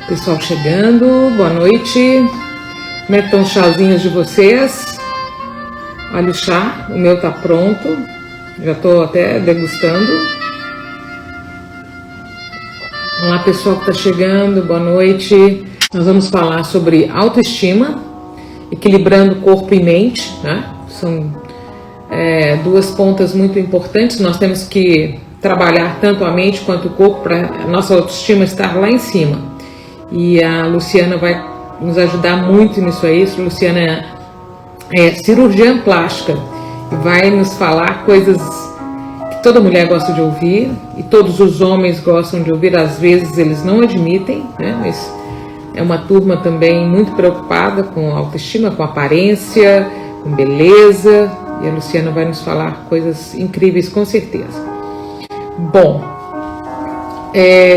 Pessoal chegando, boa noite. Como é que estão os chazinhos de vocês? Olha o chá, o meu tá pronto, já estou até degustando. Olá pessoal que está chegando, boa noite. Nós vamos falar sobre autoestima, equilibrando corpo e mente, né? São duas pontas muito importantes. Nós temos que trabalhar tanto a mente quanto o corpo para a nossa autoestima estar lá em cima. E a Luciana vai nos ajudar muito nisso aí. A Luciana é cirurgiã plástica e vai nos falar coisas que toda mulher gosta de ouvir e todos os homens gostam de ouvir. Às vezes eles não admitem, né? Mas é uma turma também muito preocupada com autoestima, com aparência, com beleza. E a Luciana vai nos falar coisas incríveis, com certeza. Bom,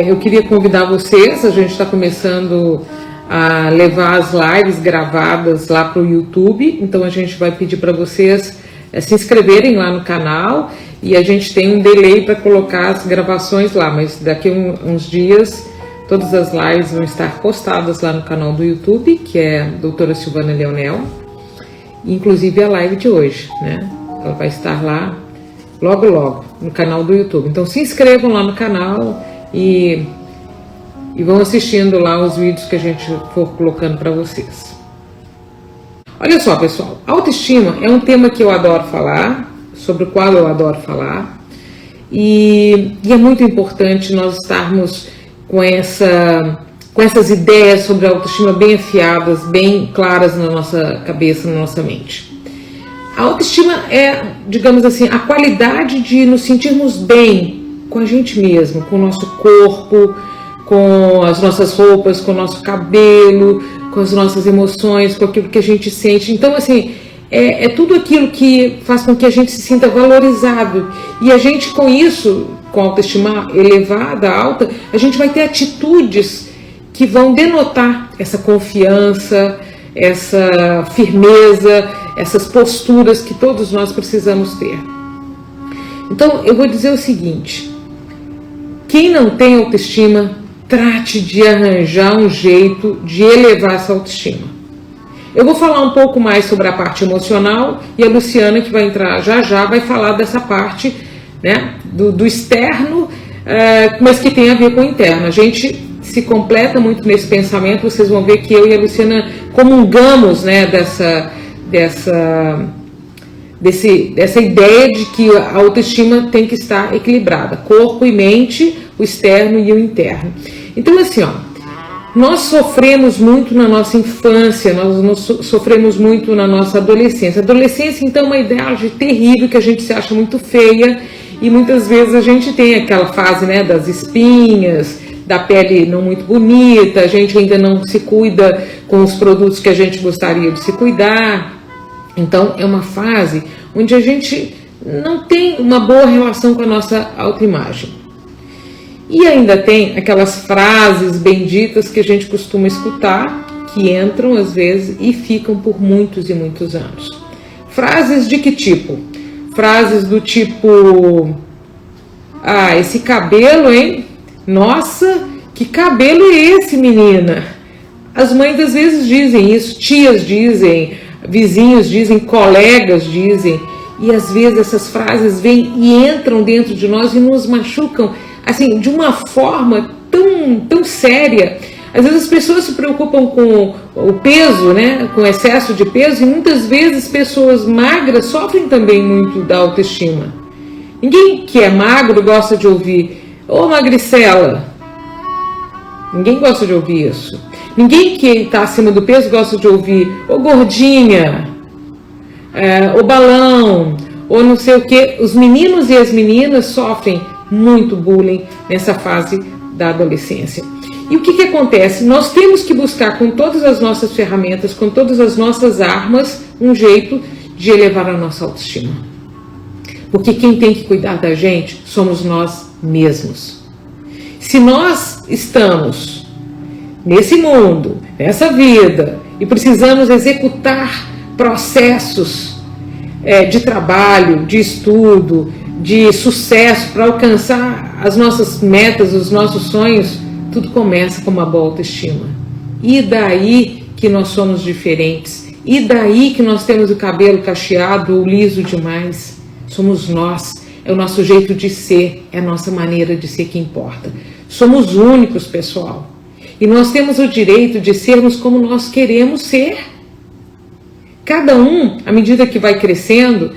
eu queria convidar vocês, a gente está começando a levar as lives gravadas lá para o YouTube, então a gente vai pedir para vocês se inscreverem lá no canal e a gente tem um delay para colocar as gravações lá, mas daqui a uns dias todas as lives vão estar postadas lá no canal do YouTube, que é a doutora Silvana Leonel, inclusive a live de hoje, né? Ela vai estar lá logo no canal do YouTube, então se inscrevam lá no canal e vão assistindo lá os vídeos que a gente for colocando para vocês. Olha só pessoal, autoestima é um tema que eu adoro falar, sobre o qual eu adoro falar, e é muito importante nós estarmos com essas ideias sobre a autoestima bem afiadas, bem claras na nossa cabeça, na nossa mente. A autoestima é, digamos assim, a qualidade de nos sentirmos bem com a gente mesmo, com o nosso corpo, com as nossas roupas, com o nosso cabelo, com as nossas emoções, com aquilo que a gente sente. Então, assim, é tudo aquilo que faz com que a gente se sinta valorizado. E a gente, com isso, com a autoestima elevada, alta, a gente vai ter atitudes que vão denotar essa confiança, essa firmeza, essas posturas que todos nós precisamos ter. Então, eu vou dizer o seguinte: quem não tem autoestima, trate de arranjar um jeito de elevar essa autoestima. Eu vou falar um pouco mais sobre a parte emocional e a Luciana, que vai entrar já, vai falar dessa parte, né, do externo, mas que tem a ver com o interno. A gente se completa muito nesse pensamento, vocês vão ver que eu e a Luciana comungamos, né, dessa ideia de que a autoestima tem que estar equilibrada, corpo e mente, o externo e o interno. Então assim, nós sofremos muito na nossa infância, nós sofremos muito na nossa adolescência. A adolescência então é uma idade terrível que a gente se acha muito feia e muitas vezes a gente tem aquela fase, né, das espinhas, da pele não muito bonita, a gente ainda não se cuida com os produtos que a gente gostaria de se cuidar. Então é uma fase onde a gente não tem uma boa relação com a nossa autoimagem. E ainda tem aquelas frases benditas que a gente costuma escutar, que entram às vezes e ficam por muitos e muitos anos. Frases de que tipo? Frases do tipo: ah, esse cabelo, hein? Nossa, que cabelo é esse, menina? As mães às vezes dizem isso, tias dizem, vizinhos dizem, colegas dizem, e às vezes essas frases vêm e entram dentro de nós e nos machucam, assim, de uma forma tão séria. Às vezes as pessoas se preocupam com o peso, né, com excesso de peso, e muitas vezes pessoas magras sofrem também muito da autoestima. Ninguém que é magro gosta de ouvir: ô magricela. Ninguém gosta de ouvir isso. Ninguém que está acima do peso gosta de ouvir: ô gordinha, ô balão, ou não sei o que. Os meninos e as meninas sofrem muito bullying nessa fase da adolescência. E o que acontece? Nós temos que buscar com todas as nossas ferramentas, com todas as nossas armas, um jeito de elevar a nossa autoestima. Porque quem tem que cuidar da gente somos nós mesmos. Se nós estamos nesse mundo, nessa vida, e precisamos executar processos de trabalho, de estudo, de sucesso para alcançar as nossas metas, os nossos sonhos, Tudo começa com uma boa autoestima. E daí que nós somos diferentes. E daí que nós temos o cabelo cacheado ou liso demais. Somos nós. É o nosso jeito de ser. É a nossa maneira de ser que importa. Somos únicos, pessoal. E nós temos o direito de sermos como nós queremos ser. Cada um, à medida que vai crescendo,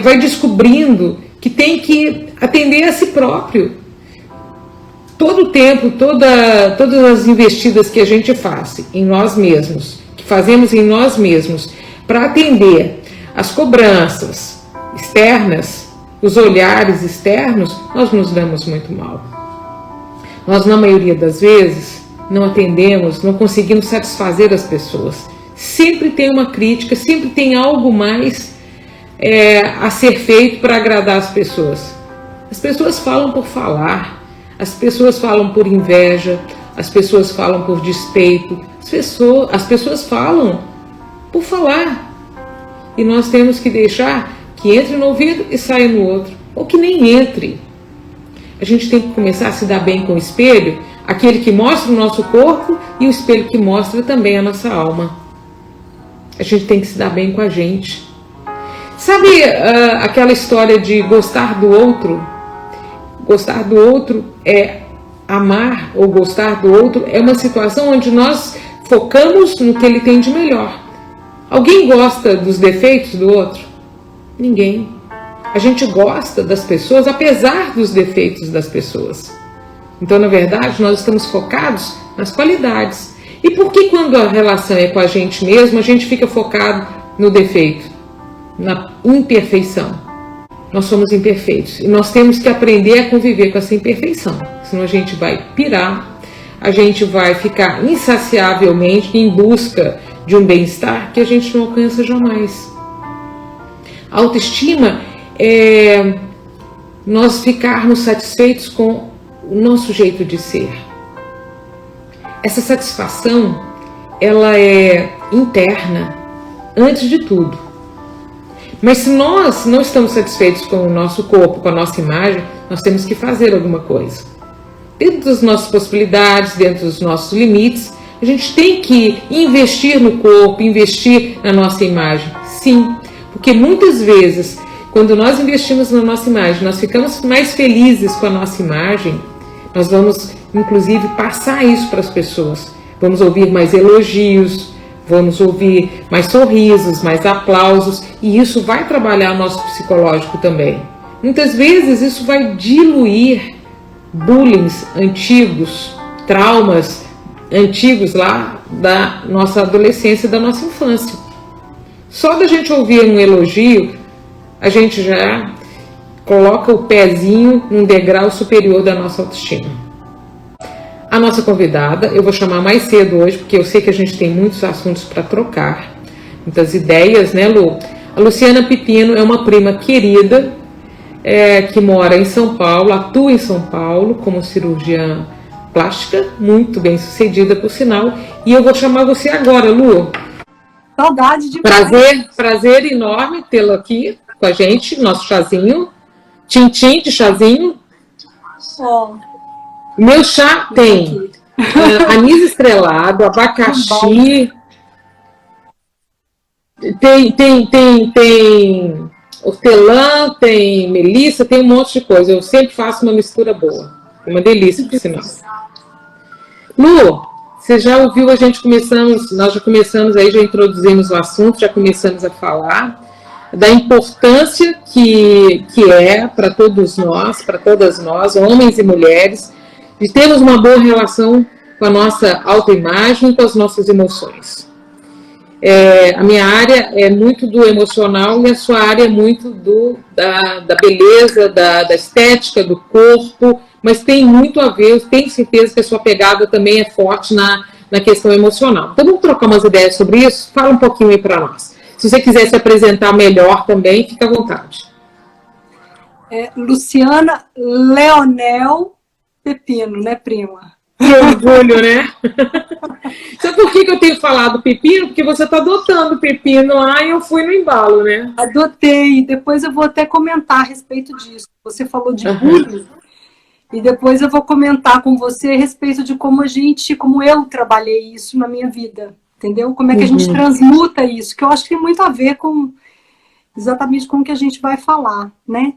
vai descobrindo que tem que atender a si próprio. Todo o tempo, todas as investidas que a gente faz em nós mesmos, que fazemos em nós mesmos, para atender as cobranças externas, os olhares externos, nós nos damos muito mal. Nós, na maioria das vezes, não atendemos, não conseguimos satisfazer as pessoas. Sempre tem uma crítica, sempre tem algo mais a ser feito para agradar as pessoas. As pessoas falam por falar, as pessoas falam por inveja, as pessoas falam por despeito, as pessoas falam por falar. E nós temos que deixar que entre no ouvido e saia no outro, ou que nem entre. A gente tem que começar a se dar bem com o espelho, aquele que mostra o nosso corpo e o espelho que mostra também a nossa alma. A gente tem que se dar bem com a gente. Sabe aquela história de gostar do outro? Gostar do outro é amar, ou gostar do outro é uma situação onde nós focamos no que ele tem de melhor. Alguém gosta dos defeitos do outro? Ninguém. A gente gosta das pessoas apesar dos defeitos das pessoas. Então, na verdade, nós estamos focados nas qualidades. E por que quando a relação é com a gente mesmo, a gente fica focado no defeito, na imperfeição? Nós somos imperfeitos e nós temos que aprender a conviver com essa imperfeição. Senão a gente vai pirar, a gente vai ficar insaciavelmente em busca de um bem-estar que a gente não alcança jamais. A autoestima é nós ficarmos satisfeitos com o nosso jeito de ser. Essa satisfação, ela é interna, antes de tudo. Mas se nós não estamos satisfeitos com o nosso corpo, com a nossa imagem, nós temos que fazer alguma coisa. Dentro das nossas possibilidades, dentro dos nossos limites, a gente tem que investir no corpo, investir na nossa imagem. Sim, porque muitas vezes, quando nós investimos na nossa imagem, nós ficamos mais felizes com a nossa imagem, nós vamos, inclusive, passar isso para as pessoas. Vamos ouvir mais elogios, vamos ouvir mais sorrisos, mais aplausos, e isso vai trabalhar o nosso psicológico também. Muitas vezes isso vai diluir bullying antigos, traumas antigos lá da nossa adolescência e da nossa infância. Só da gente ouvir um elogio, a gente já coloca o pezinho num degrau superior da nossa autoestima. A nossa convidada, eu vou chamar mais cedo hoje, porque eu sei que a gente tem muitos assuntos para trocar, muitas ideias, né, Lu? A Luciana Pepino é uma prima querida, que mora em São Paulo, atua em São Paulo como cirurgiã plástica, muito bem sucedida, por sinal, e eu vou chamar você agora, Lu. Saudade de prazer enorme tê-lo aqui com a gente, nosso chazinho, tintim de chazinho. Oh. Meu chá tem anis estrelado, abacaxi, tem hortelã, tem melissa, tem um monte de coisa. Eu sempre faço uma mistura boa. É uma delícia, por sinal. Lu, você já ouviu nós já começamos aí, já introduzimos o assunto, já começamos a falar da importância que é para todos nós, para todas nós, homens e mulheres, de termos uma boa relação com a nossa autoimagem e com as nossas emoções. A minha área é muito do emocional e a sua área é muito da beleza, da estética, do corpo, mas tem muito a ver, tenho certeza que a sua pegada também é forte na questão emocional. Então vamos trocar umas ideias sobre isso? Fala um pouquinho aí para nós. Se você quiser se apresentar melhor também, fica à vontade. Luciana Leonel Pepino, né, prima? Que orgulho, né? Sabe por que eu tenho falado pepino? Porque você está adotando pepino lá e eu fui no embalo, né? Adotei. Depois eu vou até comentar a respeito disso. Você falou de bullying. E depois eu vou comentar com você a respeito de como eu trabalhei isso na minha vida, entendeu? Como é que a gente transmuta isso, que eu acho que tem muito a ver com exatamente com o que a gente vai falar, né?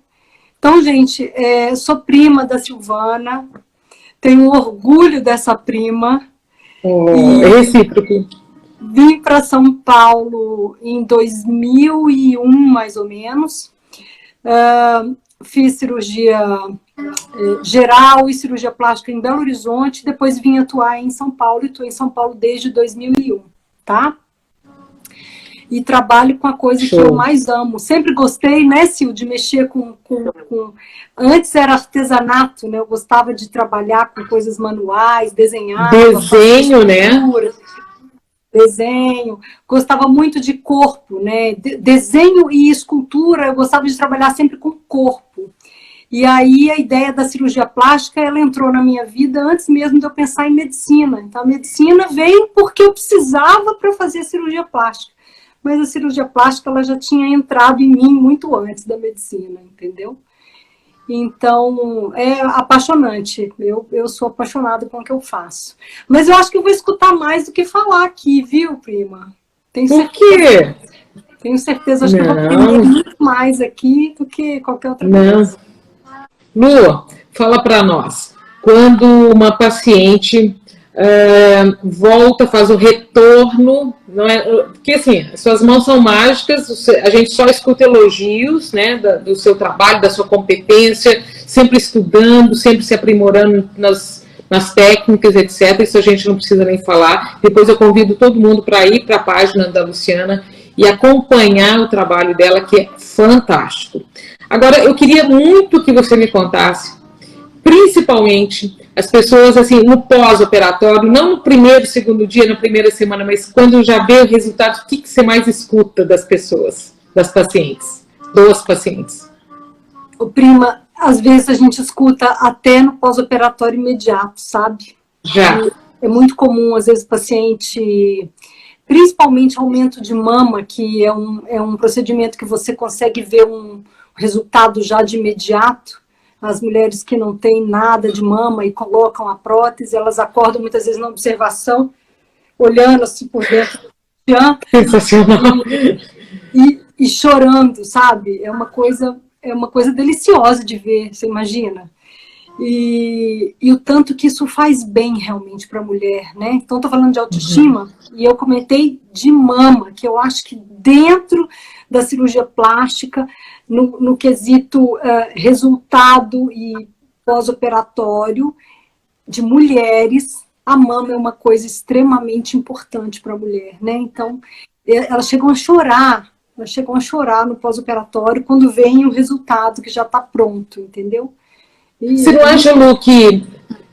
Então, gente, sou prima da Silvana, tenho orgulho dessa prima. É recíproco. Vim para São Paulo em 2001, mais ou menos. Fiz cirurgia geral e cirurgia plástica em Belo Horizonte, depois vim atuar em São Paulo, e estou em São Paulo desde 2001, tá? E trabalho com a coisa que eu mais amo. Sempre gostei, né, Sil, de mexer com... Antes era artesanato, né? Eu gostava de trabalhar com coisas manuais, desenhar. Desenho, né? Desenho. Gostava muito de corpo, né? Desenho e escultura, eu gostava de trabalhar sempre com corpo. E aí a ideia da cirurgia plástica, ela entrou na minha vida antes mesmo de eu pensar em medicina. Então a medicina veio porque eu precisava para fazer cirurgia plástica. Mas a cirurgia plástica, ela já tinha entrado em mim muito antes da medicina, entendeu? Então, é apaixonante. Eu sou apaixonada com o que eu faço. Mas eu acho que eu vou escutar mais do que falar aqui, viu, prima? Por quê? Tenho certeza, acho que eu vou aprender muito mais aqui do que qualquer outra coisa. Lu, fala para nós. Quando uma paciente volta, faz o retorno, não é? Porque assim, suas mãos são mágicas, a gente só escuta elogios, né, do seu trabalho, da sua competência, sempre estudando, sempre se aprimorando nas técnicas, etc. Isso a gente não precisa nem falar. Depois eu convido todo mundo para ir para a página da Luciana e acompanhar o trabalho dela, que é fantástico. Agora, eu queria muito que você me contasse, principalmente as pessoas, assim, no pós-operatório, não no primeiro, segundo dia, na primeira semana, mas quando já vê o resultado, o que você mais escuta das pessoas, das pacientes, dos pacientes? Prima, às vezes a gente escuta até no pós-operatório imediato, sabe? Já. É muito comum, às vezes, o paciente, principalmente aumento de mama, que é um procedimento que você consegue ver um resultado já de imediato. As mulheres que não têm nada de mama e colocam a prótese, elas acordam muitas vezes na observação, olhando assim por dentro. Sensacional. E chorando, sabe? É uma coisa deliciosa de ver, você imagina? E o tanto que isso faz bem realmente para a mulher, né? Então, estou falando de autoestima, e eu comentei de mama, que eu acho que dentro da cirurgia plástica, no quesito resultado e pós-operatório de mulheres, a mama é uma coisa extremamente importante para a mulher, né? Então, elas chegam a chorar no pós-operatório quando vem o resultado que já está pronto, entendeu? Você não acha, Lu, que...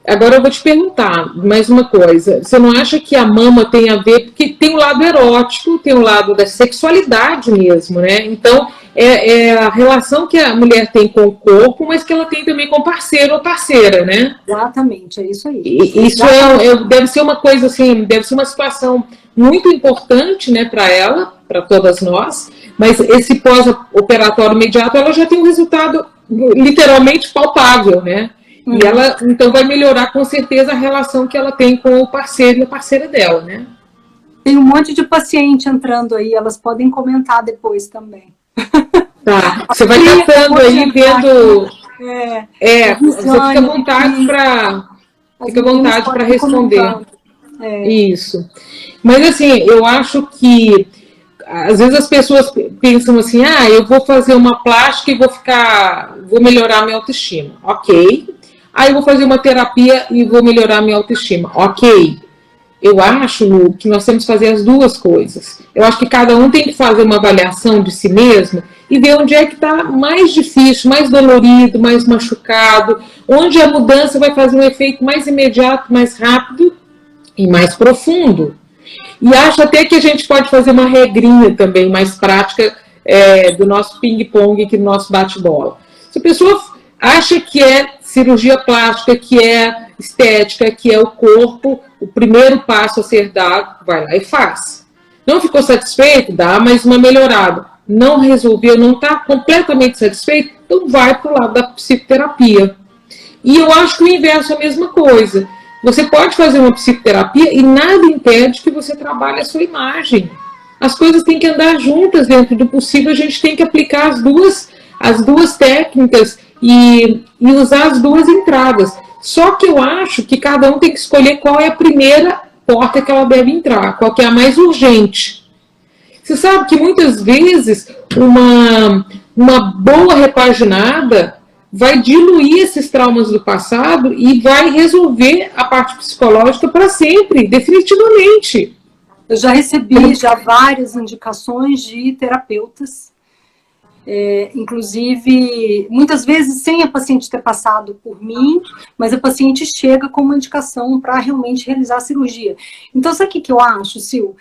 Agora eu vou te perguntar mais uma coisa. Você não acha que a mama tem a ver... Porque tem o lado erótico, tem o lado da sexualidade mesmo, né? Então, é a relação que a mulher tem com o corpo, mas que ela tem também com o parceiro ou parceira, né? Exatamente, é isso aí. Isso deve ser uma coisa assim, deve ser uma situação muito importante, né, para ela, para todas nós, mas esse pós-operatório imediato, ela já tem um resultado literalmente palpável, né? E ela, então, vai melhorar com certeza a relação que ela tem com o parceiro e a parceira dela, né? Tem um monte de paciente entrando aí, elas podem comentar depois também. Tá, você vai tratando aí, vendo... você fica à vontade para responder. Isso. Mas, assim, eu acho que às vezes as pessoas pensam assim, eu vou fazer uma plástica e vou melhorar a minha autoestima. Ok. Aí eu vou fazer uma terapia e vou melhorar a minha autoestima. Ok. Eu acho, Lu, que nós temos que fazer as duas coisas. Eu acho que cada um tem que fazer uma avaliação de si mesmo e ver onde é que está mais difícil, mais dolorido, mais machucado, onde a mudança vai fazer um efeito mais imediato, mais rápido e mais profundo. E acho até que a gente pode fazer uma regrinha também mais prática do nosso ping-pong aqui, do nosso bate-bola. Se a pessoa acha que é cirurgia plástica, que é estética, que é o corpo, o primeiro passo a ser dado, vai lá e faz. Não ficou satisfeito? Dá mais uma melhorada. Não resolveu, não está completamente satisfeito? Então vai para o lado da psicoterapia. E eu acho que o inverso é a mesma coisa. Você pode fazer uma psicoterapia e nada impede que você trabalhe a sua imagem. As coisas têm que andar juntas dentro do possível, a gente tem que aplicar as duas técnicas e usar as duas entradas. Só que eu acho que cada um tem que escolher qual é a primeira porta que ela deve entrar, qual que é a mais urgente. Você sabe que muitas vezes uma boa repaginada vai diluir esses traumas do passado e vai resolver a parte psicológica para sempre, definitivamente. Eu já recebi várias indicações de terapeutas, inclusive, muitas vezes sem a paciente ter passado por mim, mas a paciente chega com uma indicação para realmente realizar a cirurgia. Então, sabe o que eu acho, Sil?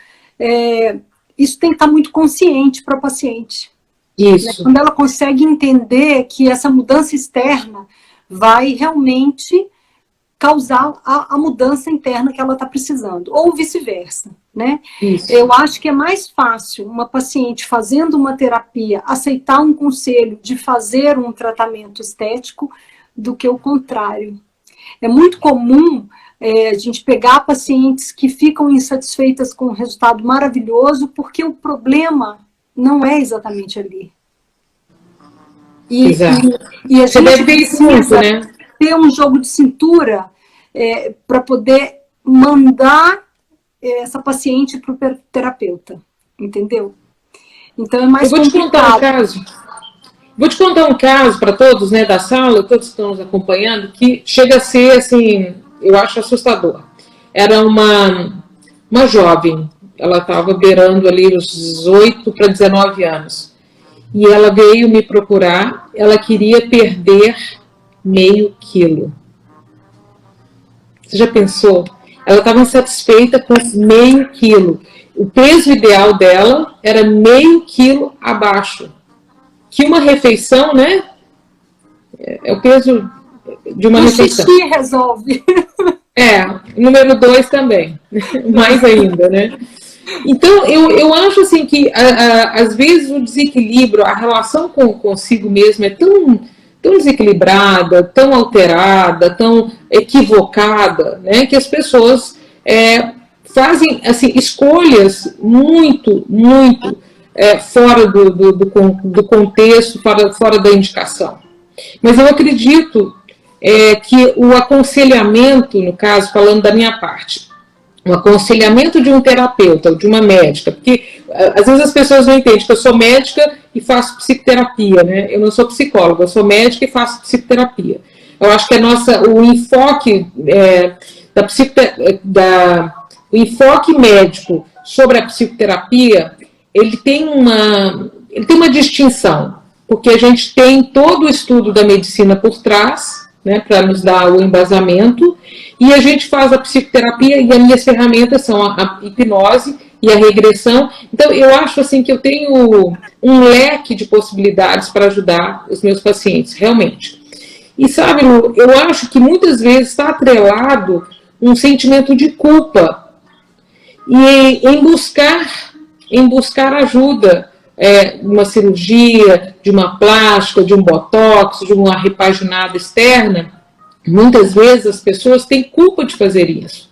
Isso tem que estar muito consciente para a paciente. Isso. Né? Quando ela consegue entender que essa mudança externa vai realmente causar a mudança interna que ela está precisando, ou vice-versa, né? Isso. Eu acho que é mais fácil uma paciente fazendo uma terapia aceitar um conselho de fazer um tratamento estético do que o contrário. É muito comum a gente pegar pacientes que ficam insatisfeitas com um resultado maravilhoso porque o problema não é exatamente ali. E a Você gente deve ver isso muito, né? Ter um jogo de cintura para poder mandar essa paciente para o terapeuta, entendeu? Então é mais complicado. Vou te contar um caso para todos, né, da sala, todos que estão nos acompanhando, que chega a ser, assim, eu acho assustador. Era uma jovem, ela estava beirando ali os 18 para 19 anos. E ela veio me procurar, ela queria perder meio quilo. Você já pensou? Ela estava insatisfeita com meio quilo. O peso ideal dela era meio quilo abaixo. Que uma refeição, né? É o peso de uma refeição. O xixi resolve. Número 2 também. Mais ainda, né? Então, eu acho assim que, às vezes, o desequilíbrio, a relação consigo mesmo é tão desequilibrada, tão alterada, tão equivocada, né, que as pessoas fazem assim, escolhas muito fora do contexto, fora da indicação. Mas eu acredito que o aconselhamento, no caso, falando da minha parte, o aconselhamento de um terapeuta ou de uma médica, porque às vezes as pessoas não entendem que eu sou médica e faço psicoterapia, né? Eu não sou psicóloga, eu sou médica e faço psicoterapia. Eu acho que o enfoque o enfoque médico sobre a psicoterapia, ele tem uma distinção, porque a gente tem todo o estudo da medicina por trás, né, para nos dar o embasamento, e a gente faz a psicoterapia e as minhas ferramentas são a hipnose e a regressão. Então, eu acho assim que eu tenho um leque de possibilidades para ajudar os meus pacientes, realmente. E sabe, Lu, eu acho que muitas vezes está atrelado um sentimento de culpa e em buscar ajuda, uma cirurgia, de uma plástica, de um botox, de uma repaginada externa. Muitas vezes as pessoas têm culpa de fazer isso.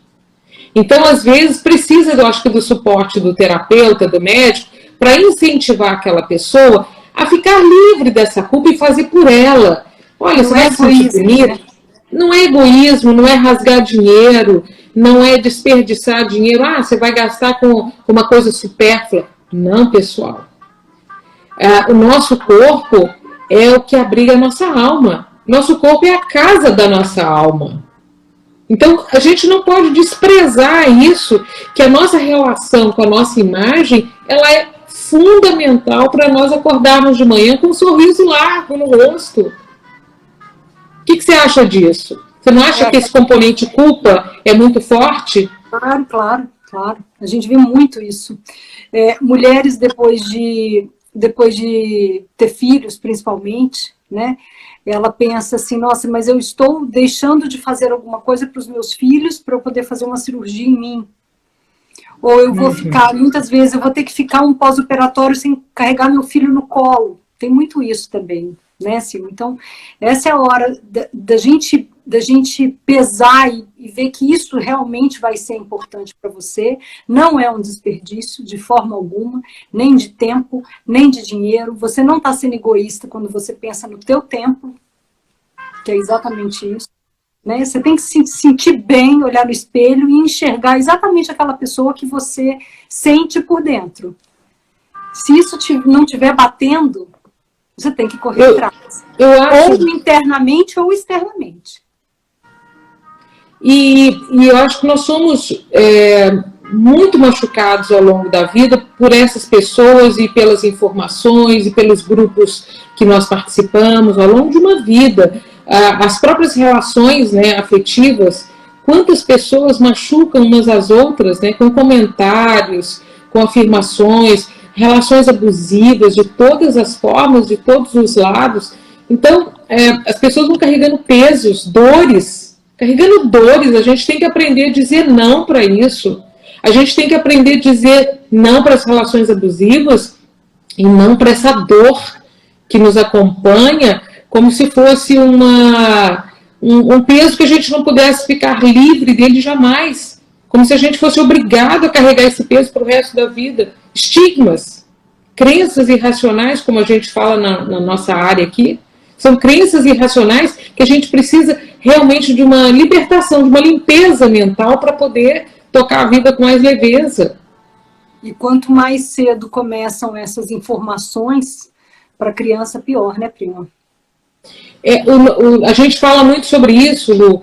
Então, às vezes, precisa, eu acho que, do suporte do terapeuta, do médico, para incentivar aquela pessoa a ficar livre dessa culpa e fazer por ela. Olha, você vai se sentir bonito. Não é egoísmo, não é rasgar dinheiro, não é desperdiçar dinheiro. Você vai gastar com uma coisa supérflua. Não, pessoal. O nosso corpo é o que abriga a nossa alma. Nosso corpo é a casa da nossa alma. Então, a gente não pode desprezar isso, que a nossa relação com a nossa imagem, ela é fundamental para nós acordarmos de manhã com um sorriso largo no rosto. O que você acha disso? Você não acha que esse componente culpa é muito forte? Claro. A gente vê muito isso. Mulheres, depois de ter filhos, principalmente, né? Ela pensa assim, nossa, mas eu estou deixando de fazer alguma coisa para os meus filhos para eu poder fazer uma cirurgia em mim. Ou eu vou ficar, muitas vezes, eu vou ter que ficar um pós-operatório sem carregar meu filho no colo. Tem muito isso também, né, Sil? Então, essa é a hora da gente da gente pesar e ver que isso realmente vai ser importante para você. Não é um desperdício de forma alguma, nem de tempo, nem de dinheiro. Você não está sendo egoísta quando você pensa no teu tempo, que é exatamente isso. Né? Você tem que se sentir bem, olhar no espelho e enxergar exatamente aquela pessoa que você sente por dentro. Se isso não estiver batendo, você tem que correr atrás. Ou internamente ou externamente. E eu acho que nós somos muito machucados ao longo da vida por essas pessoas e pelas informações e pelos grupos que nós participamos ao longo de uma vida. As próprias relações, né, afetivas, quantas pessoas machucam umas às outras, né, com comentários, com afirmações, relações abusivas de todas as formas, de todos os lados. Então, as pessoas vão carregando pesos, dores, a gente tem que aprender a dizer não para isso. A gente tem que aprender a dizer não para as relações abusivas e não para essa dor que nos acompanha, como se fosse um peso que a gente não pudesse ficar livre dele jamais. Como se a gente fosse obrigado a carregar esse peso para o resto da vida. Estigmas, crenças irracionais, como a gente fala na nossa área aqui, são crenças irracionais que a gente precisa realmente de uma libertação, de uma limpeza mental para poder tocar a vida com mais leveza. E quanto mais cedo começam essas informações, para a criança pior, né, prima? A gente fala muito sobre isso, Lu,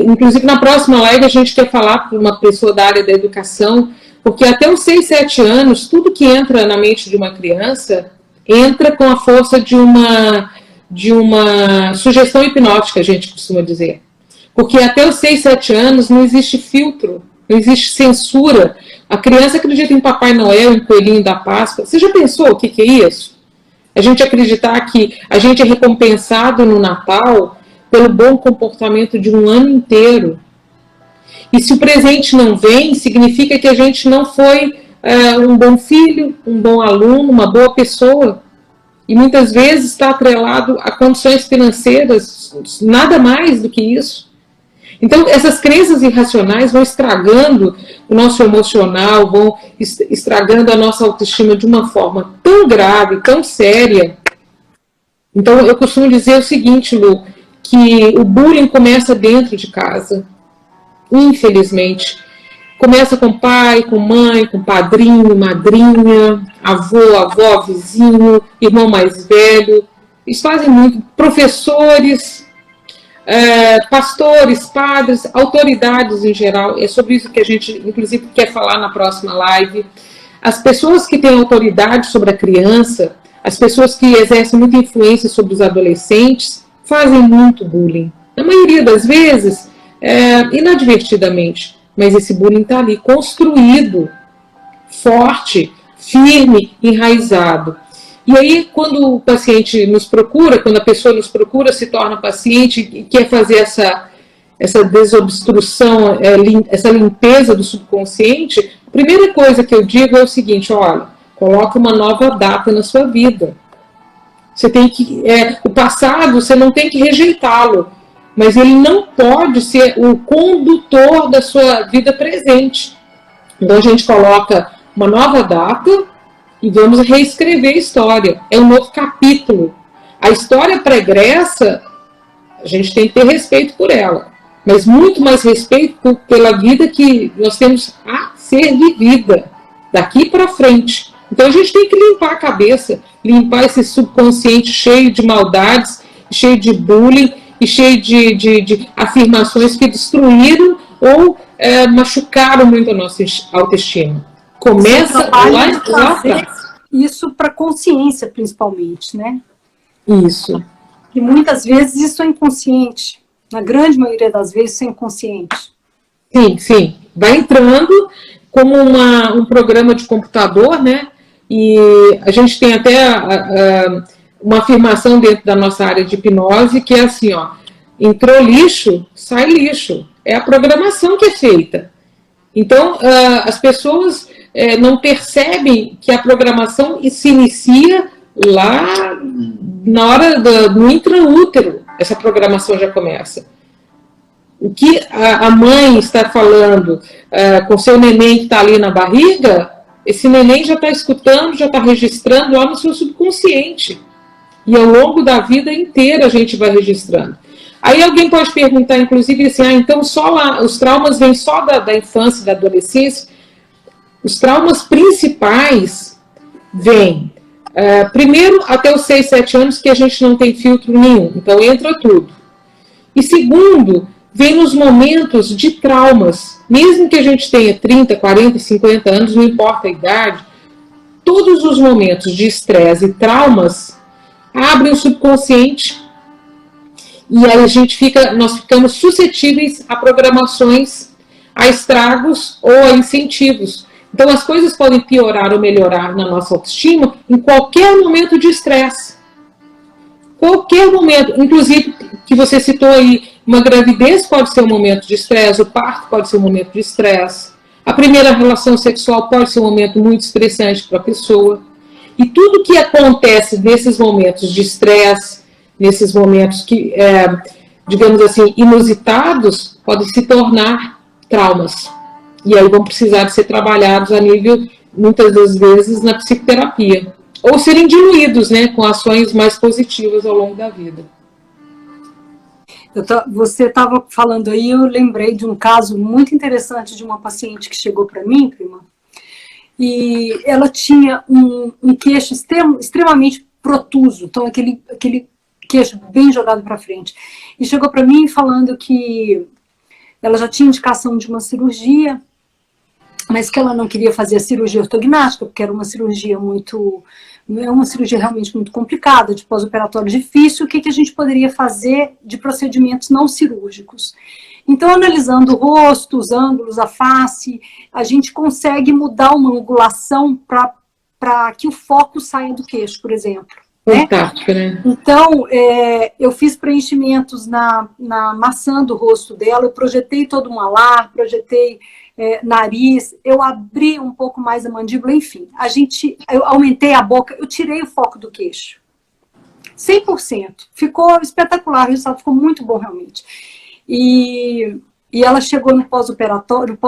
inclusive na próxima live a gente quer falar para uma pessoa da área da educação, porque até os 6, 7 anos, tudo que entra na mente de uma criança entra com a força de uma sugestão hipnótica, a gente costuma dizer. Porque até os 6, 7 anos não existe filtro, não existe censura. A criança acredita em Papai Noel, em Coelhinho da Páscoa. Você já pensou o que é isso? A gente acreditar que a gente é recompensado no Natal pelo bom comportamento de um ano inteiro. E se o presente não vem, significa que a gente não foi um bom filho, um bom aluno, uma boa pessoa. E muitas vezes está atrelado a condições financeiras, nada mais do que isso. Então, essas crenças irracionais vão estragando o nosso emocional, vão estragando a nossa autoestima de uma forma tão grave, tão séria. Então, eu costumo dizer o seguinte, Lu, que o bullying começa dentro de casa, infelizmente. Começa com pai, com mãe, com padrinho, madrinha, avó, vizinho, irmão mais velho. Eles fazem muito. Professores, pastores, padres, autoridades em geral. É sobre isso que a gente, inclusive, quer falar na próxima live. As pessoas que têm autoridade sobre a criança, as pessoas que exercem muita influência sobre os adolescentes, fazem muito bullying. Na maioria das vezes, inadvertidamente. Mas esse bullying está ali, construído, forte, firme, enraizado. E aí, quando o paciente nos procura, quando a pessoa nos procura, se torna paciente e quer fazer essa desobstrução, essa limpeza do subconsciente, a primeira coisa que eu digo é o seguinte: olha, coloque uma nova data na sua vida. Você tem que, o passado, você não tem que rejeitá-lo, mas ele não pode ser o condutor da sua vida presente. Então a gente coloca uma nova data e vamos reescrever a história. É um novo capítulo. A história pregressa, a gente tem que ter respeito por ela, mas muito mais respeito pela vida que nós temos a ser vivida daqui para frente. Então a gente tem que limpar a cabeça, limpar esse subconsciente cheio de maldades, cheio de bullying, e cheio de afirmações que destruíram ou machucaram muito a nossa autoestima. Começa lá atrás. Isso para consciência, principalmente, né? Isso. E muitas vezes isso é inconsciente. Na grande maioria das vezes isso é inconsciente. Sim, sim. Vai entrando como um programa de computador, né? E a gente tem até uma afirmação dentro da nossa área de hipnose que é assim, ó: entrou lixo, sai lixo. É a programação que é feita. Então, as pessoas não percebem que a programação se inicia lá na hora do intraútero. Essa programação já começa. o que a mãe está falando com seu neném que está ali na barriga, esse neném já está escutando, já está registrando lá no seu subconsciente. E ao longo da vida inteira a gente vai registrando. Aí alguém pode perguntar, inclusive, assim, então só lá, os traumas vêm só da infância e da adolescência? Os traumas principais vêm, primeiro, até os 6, 7 anos, que a gente não tem filtro nenhum, então entra tudo. E segundo, vem nos momentos de traumas, mesmo que a gente tenha 30, 40, 50 anos, não importa a idade, todos os momentos de estresse e traumas abrem o subconsciente e aí nós ficamos suscetíveis a programações, a estragos ou a incentivos. Então as coisas podem piorar ou melhorar na nossa autoestima em qualquer momento de estresse. Qualquer momento, inclusive que você citou aí, uma gravidez pode ser um momento de estresse, o parto pode ser um momento de estresse, a primeira relação sexual pode ser um momento muito estressante para a pessoa. E tudo que acontece nesses momentos de estresse, nesses momentos que, digamos assim, inusitados, podem se tornar traumas. E aí vão precisar de ser trabalhados a nível, muitas das vezes, na psicoterapia. Ou serem diluídos, né, com ações mais positivas ao longo da vida. Você estava falando aí, eu lembrei de um caso muito interessante de uma paciente que chegou para mim, prima, e ela tinha um queixo extremamente protuso, então aquele queixo bem jogado para frente. E chegou para mim falando que ela já tinha indicação de uma cirurgia, mas que ela não queria fazer a cirurgia ortognática, porque era uma cirurgia realmente muito complicada, de pós-operatório difícil. O que a gente poderia fazer de procedimentos não cirúrgicos? Então, analisando o rosto, os ângulos, a face, a gente consegue mudar uma angulação para que o foco saia do queixo, por exemplo. Fantástico, né? Então, eu fiz preenchimentos na maçã do rosto dela, eu projetei todo um alar, projetei nariz, eu abri um pouco mais a mandíbula, enfim. Eu aumentei a boca, eu tirei o foco do queixo. 100%. Ficou espetacular, o resultado ficou muito bom, realmente. E ela chegou no pós-operatório,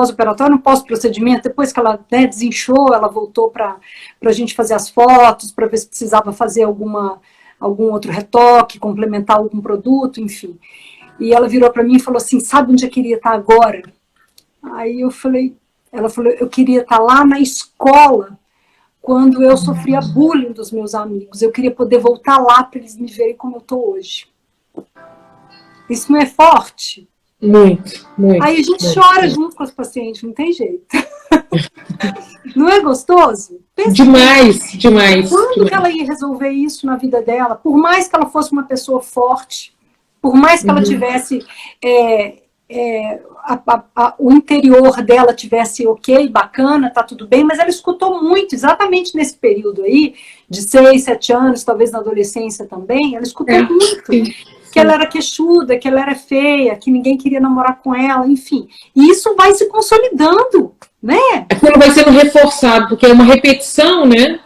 no pós-procedimento, depois que ela desinchou, ela voltou para a gente fazer as fotos, para ver se precisava fazer algum outro retoque, complementar algum produto, enfim. E ela virou para mim e falou assim, sabe onde eu queria estar agora? Aí ela falou, eu queria estar lá na escola, quando eu sofria bullying dos meus amigos. Eu queria poder voltar lá para eles me verem como eu estou hoje. Isso não é forte? Muito, muito. Aí a gente chora junto com os pacientes, não tem jeito. Não é gostoso? Pensa demais. Quando que ela ia resolver isso na vida dela? Por mais que ela fosse uma pessoa forte, por mais que ela tivesse... o interior dela tivesse ok, bacana, tá tudo bem, mas ela escutou muito, exatamente nesse período aí, de 6, 7 anos, talvez na adolescência também, ela escutou muito. Sim. Que ela era queixuda, que ela era feia, que ninguém queria namorar com ela, enfim. E isso vai se consolidando, né? Aquilo vai sendo reforçado, porque é uma repetição, né?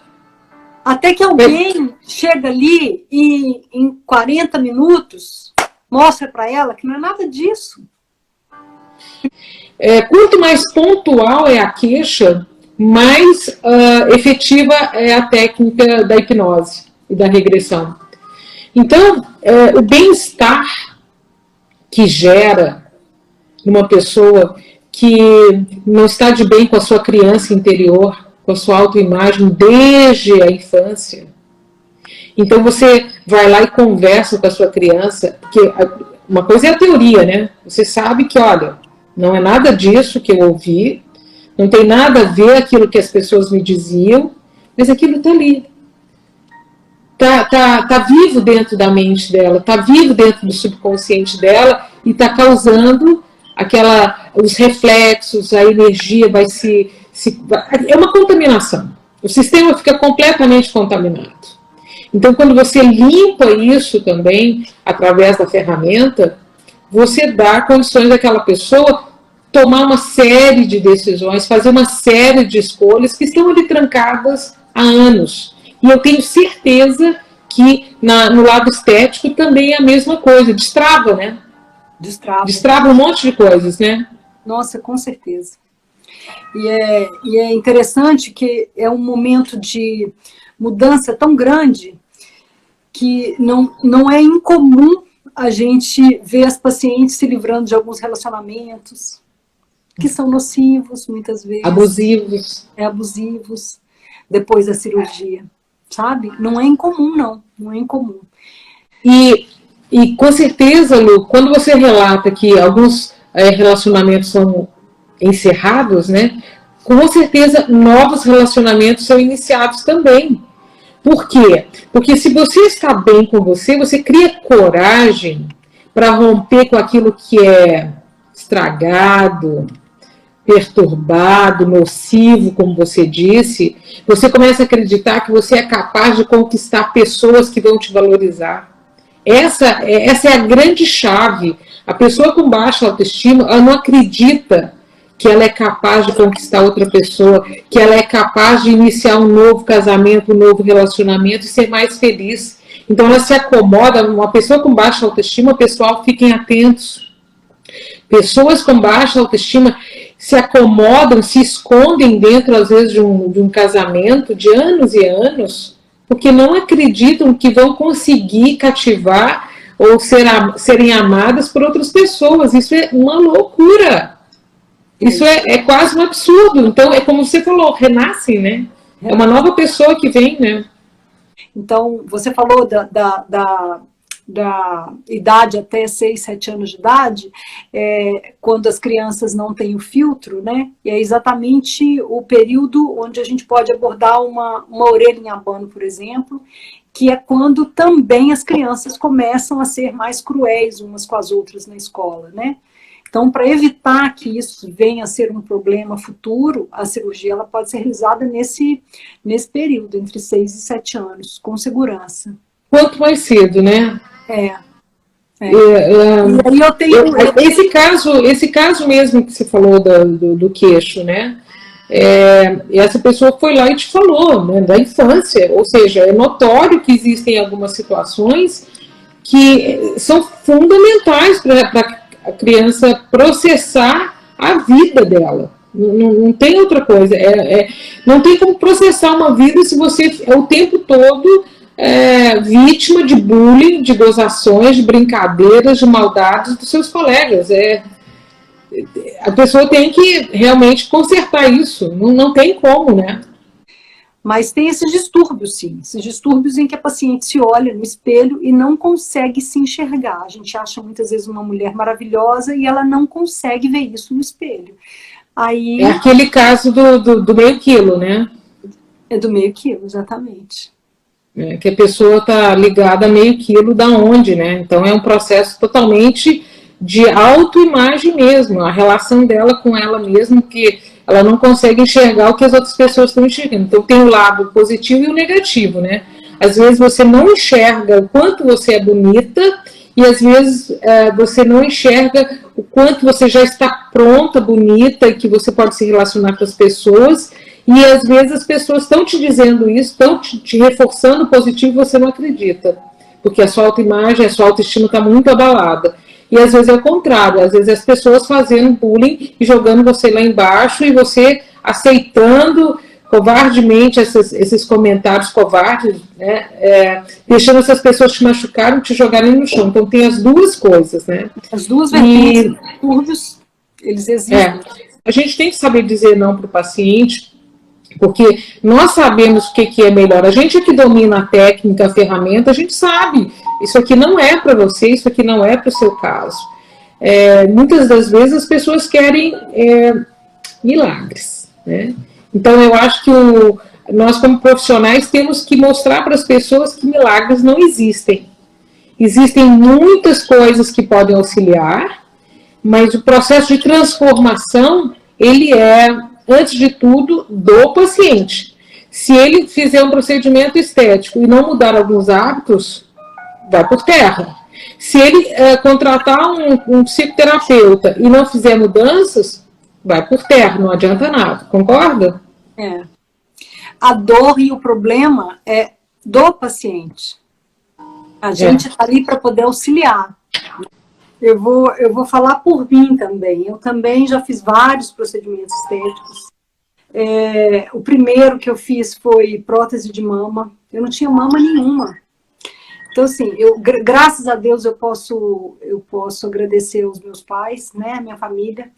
Até que alguém chega ali e em 40 minutos mostra para ela que não é nada disso. Quanto mais pontual é a queixa, mais efetiva é a técnica da hipnose e da regressão. Então, o bem-estar que gera numa pessoa que não está de bem com a sua criança interior, com a sua autoimagem desde a infância. Então você vai lá e conversa com a sua criança, porque uma coisa é a teoria, né? Você sabe que, olha, não é nada disso que eu ouvi, não tem nada a ver aquilo que as pessoas me diziam, mas aquilo está ali. Tá vivo dentro da mente dela, tá vivo dentro do subconsciente dela e tá causando os reflexos, a energia vai é uma contaminação. O sistema fica completamente contaminado. Então, quando você limpa isso também, através da ferramenta, você dá condições daquela pessoa tomar uma série de decisões, fazer uma série de escolhas que estão ali trancadas há anos. E eu tenho certeza que no lado estético também é a mesma coisa, destrava, né? Destrava um monte de coisas, né? Nossa, com certeza. E é interessante que é um momento de mudança tão grande que não é incomum a gente ver as pacientes se livrando de alguns relacionamentos que são nocivos, muitas vezes. Abusivos, depois da cirurgia, sabe? Não é incomum, não é incomum. E com certeza, Lu, quando você relata que alguns relacionamentos são encerrados, né? Com certeza novos relacionamentos são iniciados também. Por quê? Porque se você está bem com você, você cria coragem para romper com aquilo que é estragado, perturbado, nocivo, como você disse. Você começa a acreditar que você é capaz de conquistar pessoas que vão te valorizar. Essa é a grande chave. A pessoa com baixa autoestima, ela não acredita que ela é capaz de conquistar outra pessoa, que ela é capaz de iniciar um novo casamento, um novo relacionamento e ser mais feliz. Então ela se acomoda. Uma pessoa com baixa autoestima, pessoal, fiquem atentos. Pessoas com baixa autoestima se acomodam, se escondem dentro, às vezes, de um casamento de anos e anos, porque não acreditam que vão conseguir cativar ou serem amadas por outras pessoas. Isso é uma loucura. Isso é quase um absurdo. Então, é como você falou, renascem, né? É uma nova pessoa que vem, né? Então, você falou da idade até 6, 7 anos de idade, quando as crianças não têm o filtro, né? E é exatamente o período onde a gente pode abordar uma orelha em abano, por exemplo, que é quando também as crianças começam a ser mais cruéis umas com as outras na escola, né? Então, para evitar que isso venha a ser um problema futuro, a cirurgia ela pode ser realizada nesse período, entre 6 e 7 anos, com segurança. Quanto mais cedo, né? E aí eu tenho... Esse caso mesmo que você falou do queixo, né? Essa pessoa foi lá e te falou, né, da infância, ou seja, é notório que existem algumas situações que são fundamentais para a criança processar a vida dela. Não tem outra coisa. Não tem como processar uma vida se você é o tempo todo vítima de bullying, de gozações, de brincadeiras, de maldades dos seus colegas. A pessoa tem que realmente consertar isso. Não tem como, né? Mas tem esses distúrbios, sim. Esses distúrbios em que a paciente se olha no espelho e não consegue se enxergar. A gente acha muitas vezes uma mulher maravilhosa e ela não consegue ver isso no espelho. Aí... É aquele caso do meio quilo, né? É do meio quilo, exatamente. Que a pessoa está ligada a meio quilo da onde, né? Então é um processo totalmente de autoimagem mesmo, a relação dela com ela mesma, que ela não consegue enxergar o que as outras pessoas estão enxergando. Então tem o lado positivo e o negativo, né? Às vezes você não enxerga o quanto você é bonita e às vezes você não enxerga o quanto você já está pronta, bonita e que você pode se relacionar com as pessoas. E às vezes as pessoas estão te dizendo isso, estão te reforçando positivo e você não acredita. Porque a sua autoimagem, a sua autoestima está muito abalada. E às vezes é o contrário, às vezes as pessoas fazendo bullying e jogando você lá embaixo e você aceitando covardemente esses comentários covardes, né? Deixando essas pessoas te machucarem, te jogarem no chão. Então tem as duas coisas, né? As duas vertentes, distúrbios, eles existem. A gente tem que saber dizer não para o paciente, porque nós sabemos o que é melhor. A gente é que domina a técnica, a ferramenta, a gente sabe. Isso aqui não é para você, isso aqui não é para o seu caso. Muitas das vezes as pessoas querem milagres, né? Então eu acho que nós como profissionais temos que mostrar para as pessoas que milagres não existem. Existem muitas coisas que podem auxiliar, mas o processo de transformação, ele antes de tudo, do paciente. Se ele fizer um procedimento estético e não mudar alguns hábitos, vai por terra. Se ele contratar um psicoterapeuta e não fizer mudanças, vai por terra, não adianta nada. Concorda? A dor e o problema é do paciente. A gente está ali para poder auxiliar. Eu vou falar por mim também. Eu também já fiz vários procedimentos estéticos. O primeiro que eu fiz foi prótese de mama. Eu não tinha mama nenhuma. Então, assim, graças a Deus eu posso agradecer aos meus pais, né, a minha família,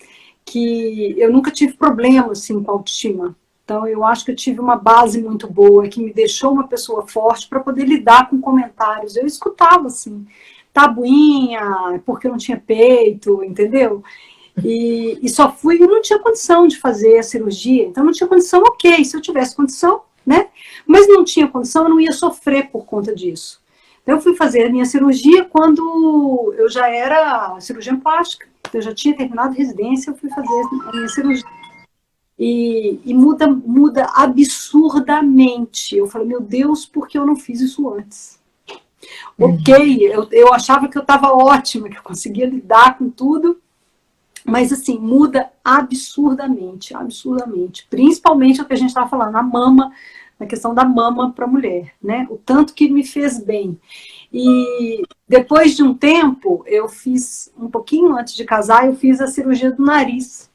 que eu nunca tive problema, assim, com a autoestima. Então, eu acho que eu tive uma base muito boa, que me deixou uma pessoa forte para poder lidar com comentários. Eu escutava, assim, tabuinha, porque eu não tinha peito, entendeu? E só fui, eu não tinha condição de fazer a cirurgia, então não tinha condição, ok, se eu tivesse condição, né? Mas não tinha condição, eu não ia sofrer por conta disso. Então eu fui fazer a minha cirurgia quando eu já era cirurgiã plástica, eu já tinha terminado a residência, eu fui fazer a minha cirurgia. E muda absurdamente. Eu falei, meu Deus, por que eu não fiz isso antes? Ok, eu achava que eu estava ótima, que eu conseguia lidar com tudo, mas assim, muda absurdamente, absurdamente. Principalmente o que a gente estava falando, a mama, na questão da mama para a mulher, né? O tanto que me fez bem. E depois de um tempo, eu fiz, um pouquinho antes de casar, eu fiz a cirurgia do nariz.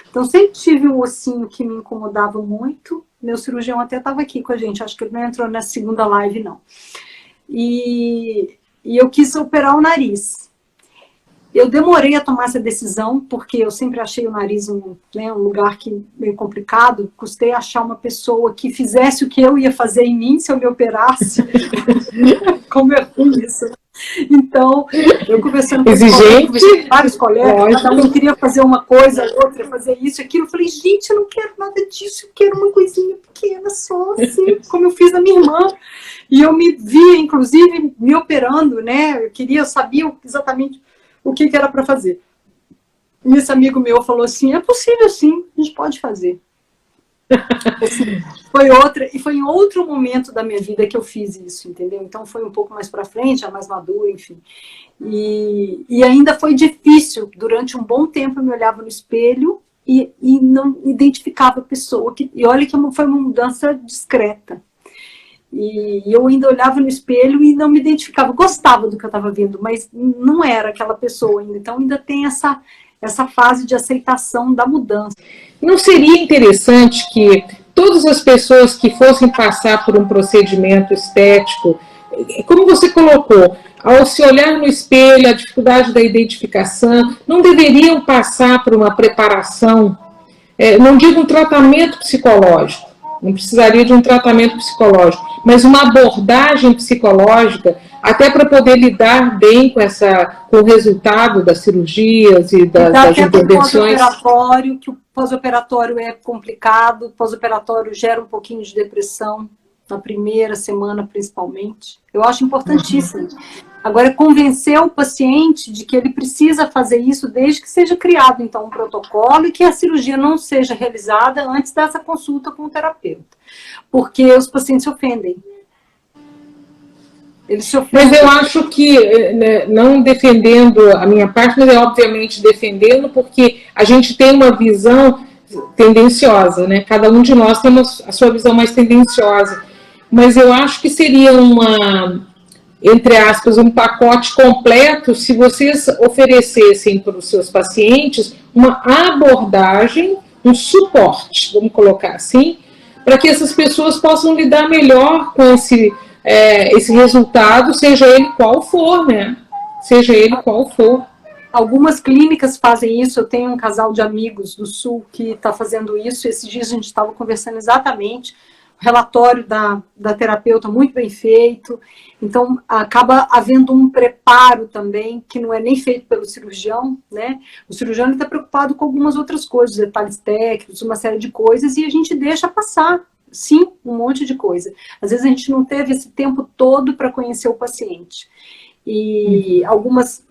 Então, sempre tive um ossinho que me incomodava muito. Meu cirurgião até estava aqui com a gente, acho que ele não entrou na segunda live, não. E eu quis operar o nariz. Eu demorei a tomar essa decisão, porque eu sempre achei o nariz um lugar meio complicado. Custei achar uma pessoa que fizesse o que eu ia fazer em mim se eu me operasse. Como é ruim isso. Então, eu conversando com vários colegas, cada um queria fazer uma coisa, a outra fazer isso, aquilo. Eu falei, gente, eu não quero nada disso, eu quero uma coisinha pequena só, assim, como eu fiz na minha irmã. E eu me via, inclusive, me operando, né? Eu sabia exatamente o que era para fazer. E esse amigo meu falou assim, é possível sim, a gente pode fazer. Assim, foi em outro momento da minha vida que eu fiz isso, entendeu? Então foi um pouco mais para frente, já mais madura, enfim. E ainda foi difícil, durante um bom tempo eu me olhava no espelho e não identificava a pessoa. E olha que foi uma mudança discreta. E eu ainda olhava no espelho e não me identificava, gostava do que eu estava vendo, mas não era aquela pessoa ainda. Então ainda tem essa fase de aceitação da mudança. Não seria interessante que todas as pessoas que fossem passar por um procedimento estético, como você colocou, ao se olhar no espelho, a dificuldade da identificação, não deveriam passar por uma preparação, não digo um tratamento psicológico, não precisaria de um tratamento psicológico, mas uma abordagem psicológica, até para poder lidar bem com o resultado das cirurgias e das intervenções. Que o pós-operatório é complicado, o pós-operatório gera um pouquinho de depressão, na primeira semana principalmente. Eu acho importantíssimo. Agora, convencer o paciente de que ele precisa fazer isso desde que seja criado, então, um protocolo e que a cirurgia não seja realizada antes dessa consulta com o terapeuta. Porque os pacientes se ofendem. Eles se ofendem. Mas eu acho que, não defendendo a minha parte, mas obviamente defendendo, porque a gente tem uma visão tendenciosa, né? Cada um de nós tem a sua visão mais tendenciosa. Mas eu acho que seria entre aspas, um pacote completo se vocês oferecessem para os seus pacientes uma abordagem, um suporte, vamos colocar assim, para que essas pessoas possam lidar melhor com esse resultado, seja ele qual for, né? Seja ele qual for. Algumas clínicas fazem isso, eu tenho um casal de amigos do Sul que está fazendo isso, esses dias a gente estava conversando exatamente, o relatório da terapeuta muito bem feito, então acaba havendo um preparo também, que não é nem feito pelo cirurgião, né? O cirurgião está preocupado com algumas outras coisas, detalhes técnicos, uma série de coisas, e a gente deixa passar, sim, um monte de coisa. Às vezes a gente não teve esse tempo todo para conhecer o paciente. E algumas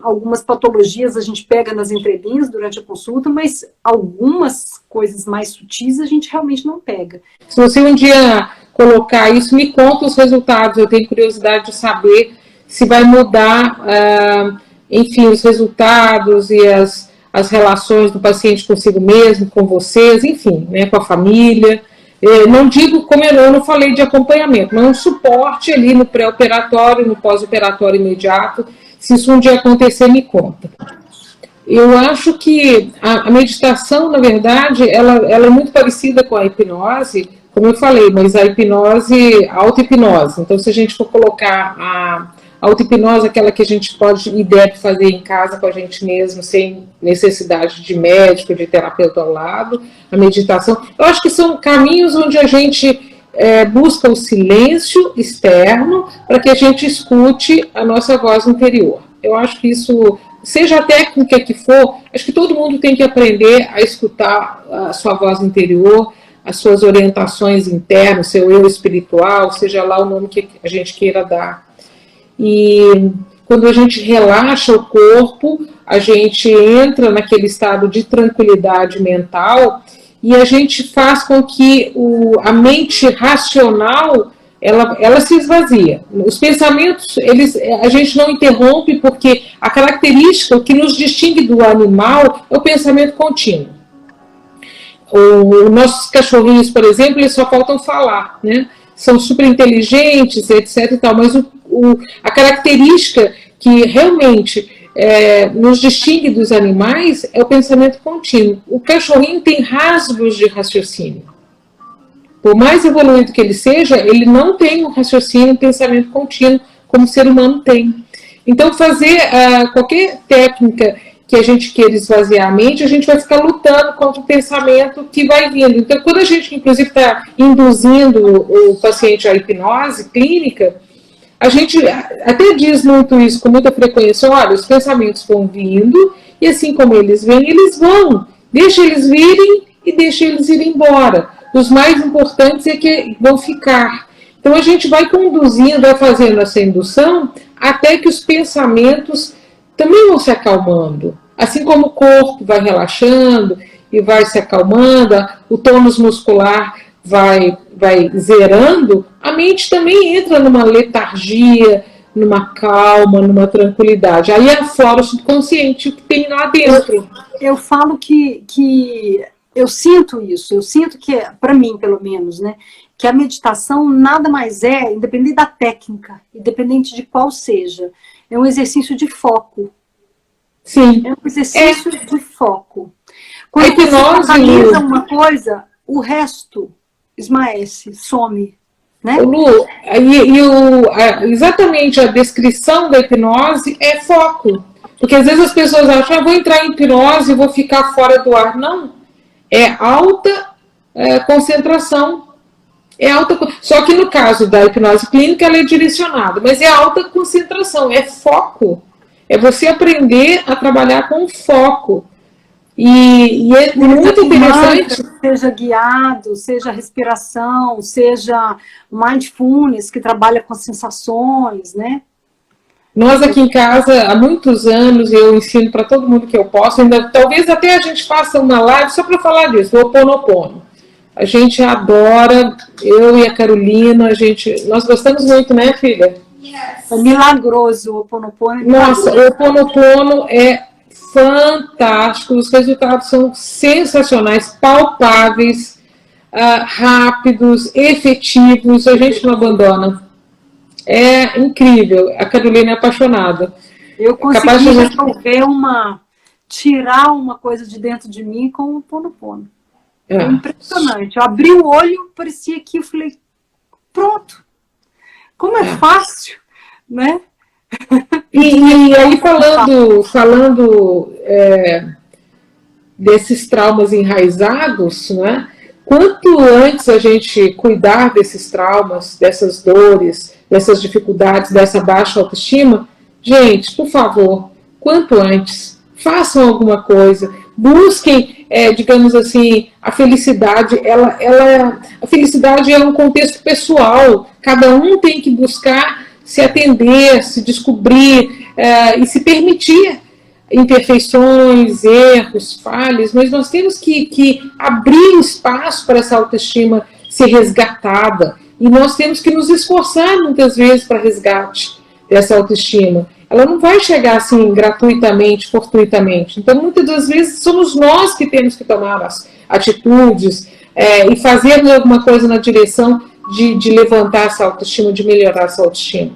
patologias a gente pega nas entrelinhas durante a consulta, mas algumas coisas mais sutis a gente realmente não pega. Se você um dia colocar isso, me conta os resultados, eu tenho curiosidade de saber se vai mudar, enfim, os resultados e as relações do paciente consigo mesmo, com vocês, enfim, né, com a família. Não digo, como eu não falei de acompanhamento, mas um suporte ali no pré-operatório, no pós-operatório imediato, Se isso um dia acontecer, me conta. Eu acho que a meditação, na verdade, ela é muito parecida com a hipnose, como eu falei, mas a hipnose, a auto-hipnose. Então, se a gente for colocar a auto-hipnose, aquela que a gente pode e deve fazer em casa com a gente mesmo, sem necessidade de médico, de terapeuta ao lado, a meditação, eu acho que são caminhos onde a gente busca o silêncio externo para que a gente escute a nossa voz interior. Eu acho que isso, seja a técnica que for, acho que todo mundo tem que aprender a escutar a sua voz interior, as suas orientações internas, seu eu espiritual, seja lá o nome que a gente queira dar. E quando a gente relaxa o corpo, a gente entra naquele estado de tranquilidade mental e a gente faz com que a mente racional ela se esvazia. Os pensamentos, a gente não interrompe porque a característica, o que nos distingue do animal é o pensamento contínuo. Os nossos cachorrinhos, por exemplo, eles só faltam falar, né? São super inteligentes, etc. e tal, mas a característica que realmente nos distingue dos animais é o pensamento contínuo. O cachorrinho tem rasgos de raciocínio. Por mais evoluído que ele seja, ele não tem um raciocínio, um pensamento contínuo como o ser humano tem. Então, fazer qualquer técnica que a gente queira esvaziar a mente, a gente vai ficar lutando contra o pensamento que vai vindo. Então, quando a gente, inclusive, está induzindo o paciente à hipnose clínica, a gente até diz muito isso com muita frequência: olha, os pensamentos vão vindo, e assim como eles vêm, eles vão. Deixa eles virem e deixa eles ir embora. Os mais importantes é que vão ficar. Então, a gente vai conduzindo, vai fazendo essa indução, até que os pensamentos também vão se acalmando. Assim como o corpo vai relaxando e vai se acalmando, o tônus muscular vai zerando, a mente também entra numa letargia, numa calma, numa tranquilidade. Aí aflora o subconsciente, o que tem lá dentro. Eu falo que eu sinto isso, eu sinto que, para mim pelo menos, né, que a meditação nada mais é, independente da técnica, independente de qual seja, é um exercício de foco. Sim. É um exercício de foco. A Quando hipnose, você focaliza uma coisa, o resto esmaece, some. Né? Lu, exatamente a descrição da hipnose é foco. Porque às vezes as pessoas acham, vou entrar em hipnose e vou ficar fora do ar. Não. É alta concentração. Só que no caso da hipnose clínica ela é direcionada, mas é alta concentração, é foco. É você aprender a trabalhar com foco. E é muito interessante. Seja guiado, seja respiração, seja mindfulness, que trabalha com sensações, né? Nós aqui em casa, há muitos anos, eu ensino para todo mundo que eu posso, ainda, talvez até a gente faça uma live só para falar disso, o Ho'oponopono. A gente adora, eu e a Carolina, nós gostamos muito, né, filha? É milagroso o Ho'oponopono. Nossa, o Ho'oponopono é fantástico, os resultados são sensacionais, palpáveis, rápidos, efetivos, a gente não abandona. É incrível, a Carolina é apaixonada. Eu consegui resolver tirar uma coisa de dentro de mim com o Ho'oponopono. É impressionante. Eu abri o olho, parecia que eu falei, pronto. Como é fácil, né? E aí falando desses traumas enraizados, né? Quanto antes a gente cuidar desses traumas, dessas dores, dessas dificuldades, dessa baixa autoestima, gente, por favor, quanto antes, façam alguma coisa, busquem, digamos assim, a felicidade. A felicidade é um contexto pessoal, cada um tem que buscar se atender, se descobrir e se permitir imperfeições, erros, falhas, mas nós temos que abrir um espaço para essa autoestima ser resgatada, e nós temos que nos esforçar muitas vezes para resgate dessa autoestima. Ela não vai chegar assim gratuitamente, fortuitamente. Então, muitas das vezes, somos nós que temos que tomar as atitudes e fazermos alguma coisa na direção de levantar essa autoestima, de melhorar essa autoestima.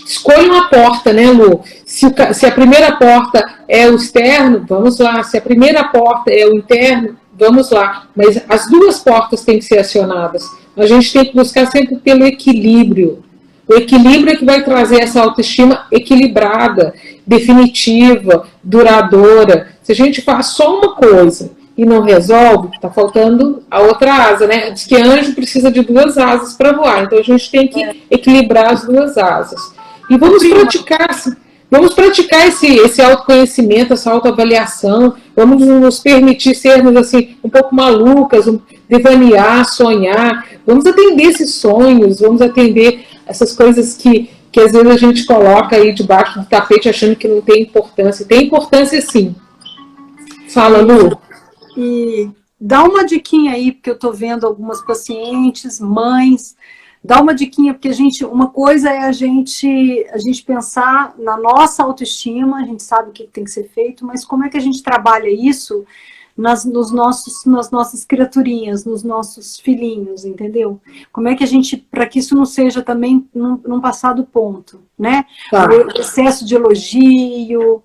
escolha uma porta, né, Lu? Se a primeira porta é o externo, vamos lá. Se a primeira porta é o interno, vamos lá. Mas as duas portas têm que ser acionadas. A gente tem que buscar sempre pelo equilíbrio. O equilíbrio é que vai trazer essa autoestima equilibrada, definitiva, duradoura. Se a gente faz só uma coisa e não resolve, está faltando a outra asa, né? Diz que anjo precisa de 2 asas para voar. Então a gente tem que equilibrar as 2 asas. E vamos praticar esse autoconhecimento, essa autoavaliação. Vamos nos permitir sermos assim um pouco malucas, devanear, sonhar. Vamos atender esses sonhos, vamos atender essas coisas que às vezes a gente coloca aí debaixo do tapete achando que não tem importância. Tem importância sim. Fala, Lu. E dá uma diquinha aí, porque eu estou vendo algumas pacientes, mães, dá uma diquinha, porque uma coisa é a gente pensar na nossa autoestima, a gente sabe o que tem que ser feito, mas como é que a gente trabalha isso nas nossas criaturinhas, nos nossos filhinhos, entendeu? Como é que a gente, para que isso não seja também num passado ponto, né? Tá. O excesso de elogio.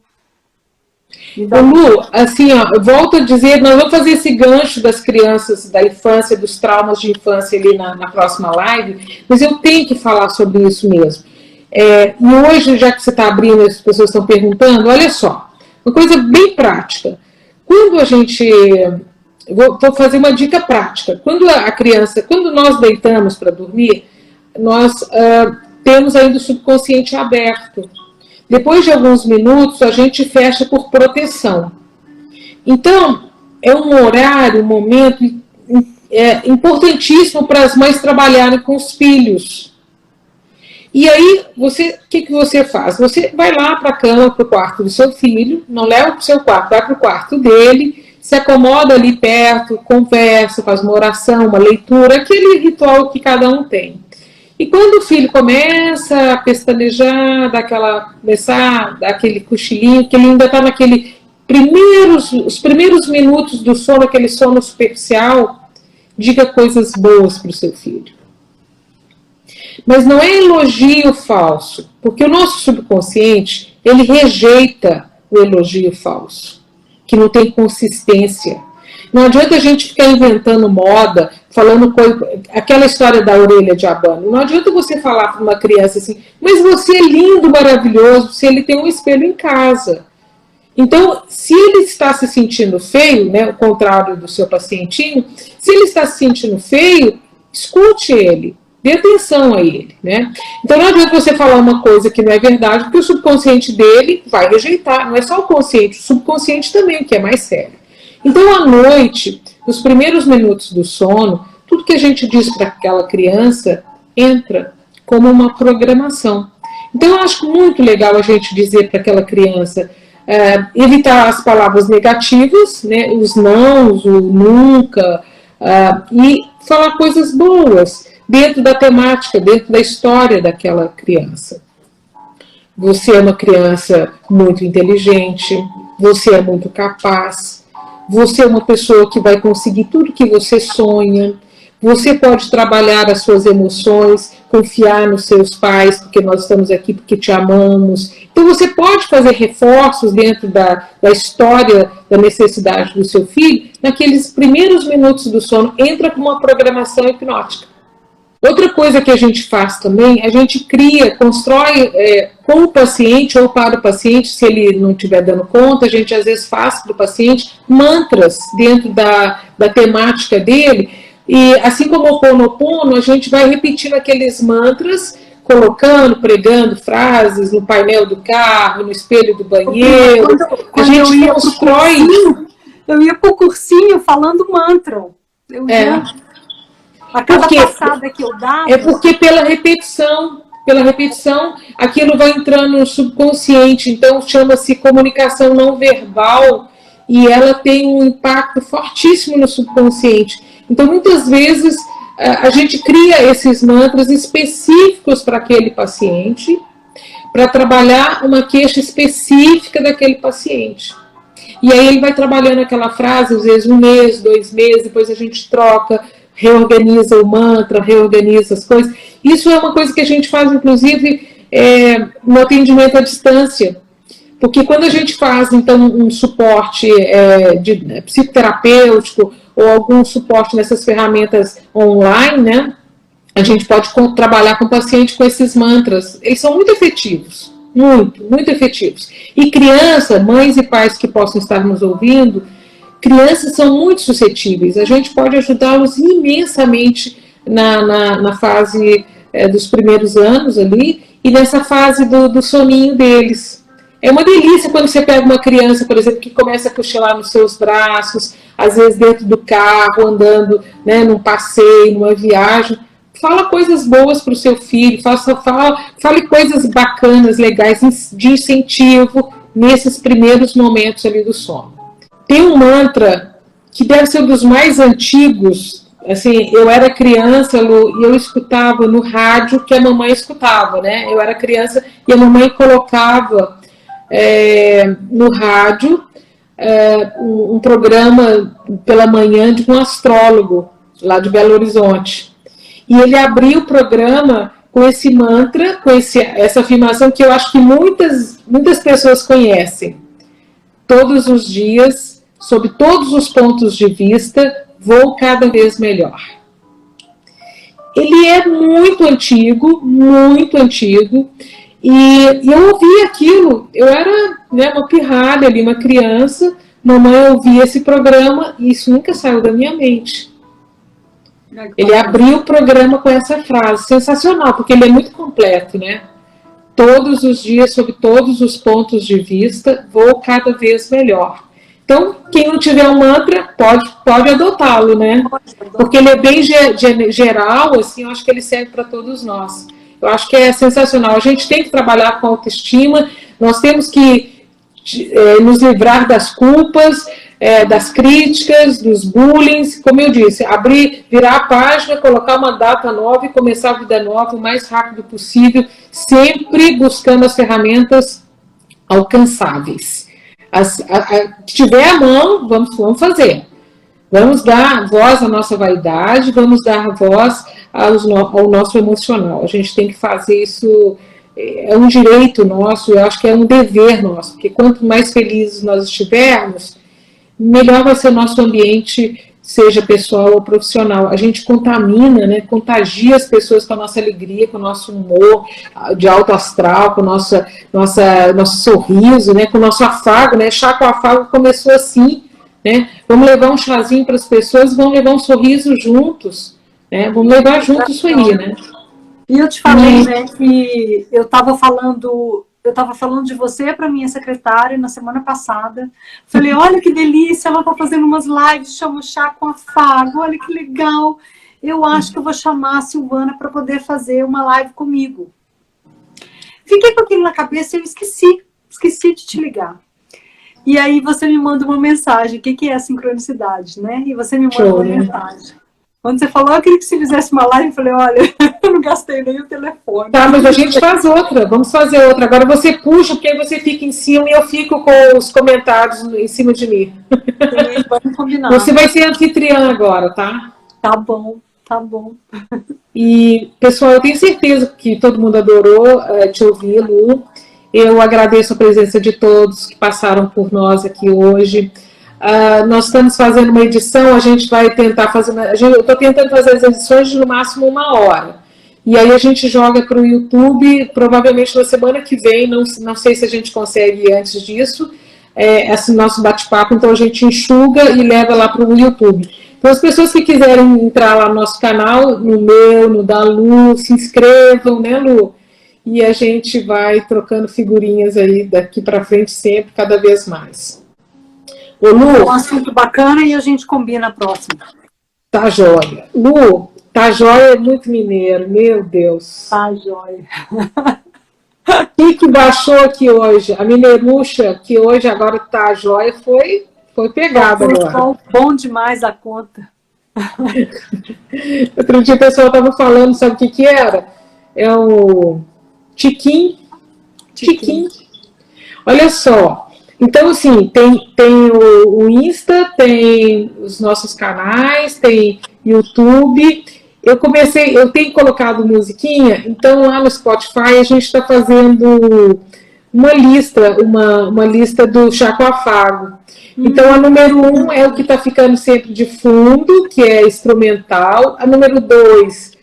Lu, assim, ó, eu volto a dizer, nós vamos fazer esse gancho das crianças, da infância, dos traumas de infância ali na próxima live, mas eu tenho que falar sobre isso mesmo. E hoje, já que você está abrindo, as pessoas estão perguntando, olha só, uma coisa bem prática. Quando a gente... Vou fazer uma dica prática. Quando nós deitamos para dormir, nós temos ainda o subconsciente aberto. Depois de alguns minutos, a gente fecha por proteção. Então, é um horário, um momento importantíssimo para as mães trabalharem com os filhos. E aí, o que você faz? Você vai lá para a cama, para o quarto do seu filho, não leva para o seu quarto, vai para o quarto dele, se acomoda ali perto, conversa, faz uma oração, uma leitura, aquele ritual que cada um tem. E quando o filho começa a pestanejar, começar a dar aquele cochilinho, que ele ainda está os primeiros minutos do sono, aquele sono superficial, diga coisas boas para o seu filho. Mas não é elogio falso, porque o nosso subconsciente, ele rejeita o elogio falso, que não tem consistência. Não adianta a gente ficar inventando moda, falando aquela história da orelha de abano. Não adianta você falar para uma criança assim, mas você é lindo, maravilhoso, se ele tem um espelho em casa. Então, se ele está se sentindo feio, né, o contrário do seu pacientinho, se ele está se sentindo feio, escute ele, dê atenção a ele, né? Então não adianta você falar uma coisa que não é verdade, porque o subconsciente dele vai rejeitar. Não é só o consciente, o subconsciente também, que é mais sério. Então, à noite, nos primeiros minutos do sono, tudo que a gente diz para aquela criança entra como uma programação. Então, eu acho muito legal a gente dizer para aquela criança, evitar as palavras negativas, né, os nãos, o nunca, e falar coisas boas dentro da temática, dentro da história daquela criança. Você é uma criança muito inteligente, você é muito capaz, você é uma pessoa que vai conseguir tudo que você sonha, você pode trabalhar as suas emoções, confiar nos seus pais, porque nós estamos aqui porque te amamos. Então você pode fazer reforços dentro da história, da necessidade do seu filho, naqueles primeiros minutos do sono, entra com uma programação hipnótica. Outra coisa que a gente faz também, a gente constrói com o paciente ou para o paciente, se ele não estiver dando conta, a gente às vezes faz para o paciente mantras dentro da temática dele, e assim como o Ho'oponopono, a gente vai repetindo aqueles mantras, colocando, pregando frases no painel do carro, no espelho do banheiro. Quando a gente constrói... Eu ia para o cursinho falando mantra. Eu ia... A cada passada que eu dava... É porque pela repetição, aquilo vai entrando no subconsciente, então chama-se comunicação não verbal, e ela tem um impacto fortíssimo no subconsciente. Então, muitas vezes, a gente cria esses mantras específicos para aquele paciente, para trabalhar uma queixa específica daquele paciente. E aí ele vai trabalhando aquela frase, às vezes 1 mês, 2 meses, depois a gente troca, reorganiza o mantra, reorganiza as coisas. Isso é uma coisa que a gente faz, inclusive, no atendimento à distância. Porque quando a gente faz, então, um suporte psicoterapêutico ou algum suporte nessas ferramentas online, né, a gente pode trabalhar com o paciente com esses mantras. Eles são muito efetivos, muito efetivos. E criança, mães e pais que possam estar nos ouvindo, crianças são muito suscetíveis. A gente pode ajudá-los imensamente na fase dos primeiros anos ali e nessa fase do soninho deles. É uma delícia quando você pega uma criança, por exemplo, que começa a cochilar nos seus braços, às vezes dentro do carro, andando, né, num passeio, numa viagem. Fala coisas boas para o seu filho, fale coisas bacanas, legais, de incentivo nesses primeiros momentos ali do sono. Tem um mantra que deve ser um dos mais antigos. Assim, eu era criança, Lu, e eu escutava no rádio que a mamãe escutava, né? Eu era criança e a mamãe colocava no rádio um programa pela manhã de um astrólogo lá de Belo Horizonte. E ele abriu o programa com esse mantra, com essa afirmação que eu acho que muitas pessoas conhecem. Todos os dias, sob todos os pontos de vista, vou cada vez melhor. Ele é muito antigo, e eu ouvi aquilo, eu era, né, uma pirralha ali, uma criança, mamãe ouvia esse programa e isso nunca saiu da minha mente. Ele abriu o programa com essa frase, sensacional, porque ele é muito completo, né? Todos os dias, sob todos os pontos de vista, vou cada vez melhor. Então, quem não tiver um mantra, pode adotá-lo, né? Porque ele é bem geral, assim, eu acho que ele serve para todos nós. Eu acho que é sensacional. A gente tem que trabalhar com autoestima, nós temos que nos livrar das culpas, das críticas, dos bullying, como eu disse, virar a página, colocar uma data nova e começar a vida nova o mais rápido possível, sempre buscando as ferramentas alcançáveis. Se tiver a mão, vamos fazer. Vamos dar voz à nossa vaidade, vamos dar voz ao nosso emocional. A gente tem que fazer isso, é um direito nosso, eu acho que é um dever nosso, porque quanto mais felizes nós estivermos, melhor vai ser o nosso ambiente, seja pessoal ou profissional. A gente contamina, né, contagia as pessoas com a nossa alegria, com o nosso humor de alto astral, com o nosso sorriso, né, com o nosso afago, né, chá com afago começou assim, né, vamos levar um chazinho para as pessoas, vamos levar um sorriso juntos, né, vamos levar junto isso aí, né. E eu te falei, né, que eu estava falando de você para minha secretária na semana passada. Falei, olha que delícia, ela está fazendo umas lives, chama Chá com Afago, olha que legal. Eu acho que eu vou chamar a Silvana para poder fazer uma live comigo. Fiquei com aquilo na cabeça e eu esqueci de te ligar. E aí você me manda uma mensagem, o que é a sincronicidade, né? E você me manda uma mensagem. Quando você falou, eu queria que você fizesse uma live, eu falei, olha, eu não gastei nem o telefone. Tá, mas a gente faz outra, vamos fazer outra. Agora você puxa, porque aí você fica em cima e eu fico com os comentários em cima de mim. Vamos combinar. Você vai ser anfitriã agora, tá? Tá bom. E, pessoal, eu tenho certeza que todo mundo adorou te ouvir, Lu. Eu agradeço a presença de todos que passaram por nós aqui hoje. Nós estamos fazendo uma edição, a gente vai tentar fazer... Eu estou tentando fazer as edições de no máximo 1 hora. E aí a gente joga para o YouTube, provavelmente na semana que vem, não sei se a gente consegue antes disso, esse nosso bate-papo, então a gente enxuga e leva lá para o YouTube. Então as pessoas que quiserem entrar lá no nosso canal, no meu, no da Lu, se inscrevam, né, Lu? E a gente vai trocando figurinhas aí daqui para frente sempre, cada vez mais. Ô, Lu, um assunto bacana e a gente combina a próxima. Tá jóia. Lu, tá jóia é muito mineiro, meu Deus. Tá jóia. O que baixou aqui hoje? A mineirucha, que hoje agora tá jóia, foi pegada agora. Bom demais a conta. Outro dia o pessoal tava falando, sabe o que era? É o Tiquim. Olha só. Então, assim, tem o Insta, tem os nossos canais, tem YouTube, eu tenho colocado musiquinha, então lá no Spotify a gente está fazendo uma lista do Chaco Afago. Então a número 1 é o que está ficando sempre de fundo, que é instrumental. A número 2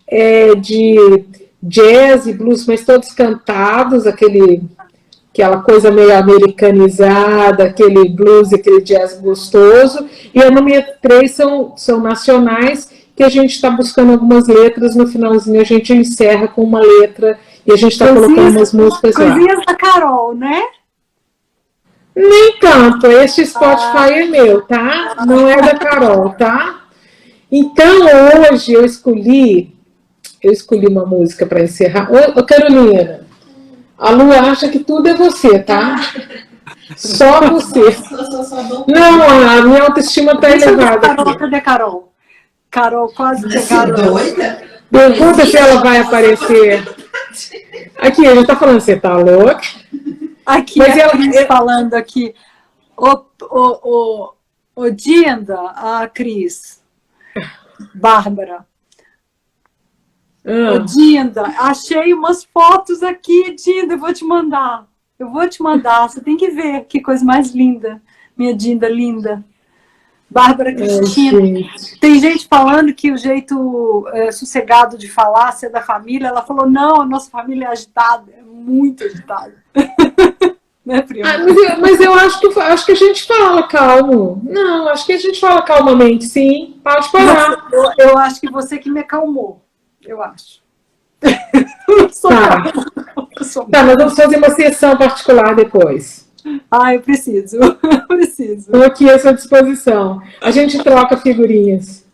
é de jazz e blues, mas todos cantados, aquela coisa meio americanizada, aquele blues, aquele jazz gostoso. E a número 3 são nacionais, que a gente está buscando algumas letras, no finalzinho a gente encerra com uma letra e a gente está colocando umas músicas lá. Coisinhas da Carol, né? Nem tanto, esse Spotify é meu, tá? Não é da Carol, tá? Então hoje eu escolhi uma música para encerrar. Ô Carolina, a Lu acha que tudo é você, tá? Só você. Não, a minha autoestima está elevada. Cadê a Carol? Carol quase pegaram. Doida? Pergunta se ela vai aparecer. Aqui, a gente tá falando, você tá louca? Aqui, mas a Cris falando aqui. Ô Dinda, a Cris. Bárbara. Ô Dinda, achei umas fotos aqui, Dinda, eu vou te mandar. Você tem que ver, que coisa mais linda. Minha Dinda linda. Bárbara Cristina. Tem gente falando que o jeito sossegado de falar, ser da família, ela falou, não, a nossa família é agitada, é muito agitada. Né, prima? Mas eu acho que a gente fala calmo. Não, acho que a gente fala calmamente, sim. Pode parar. Eu acho que você que me acalmou. Eu acho. Tá, nós vamos fazer uma sessão particular depois. Eu preciso. Estou aqui à sua disposição. A gente troca figurinhas.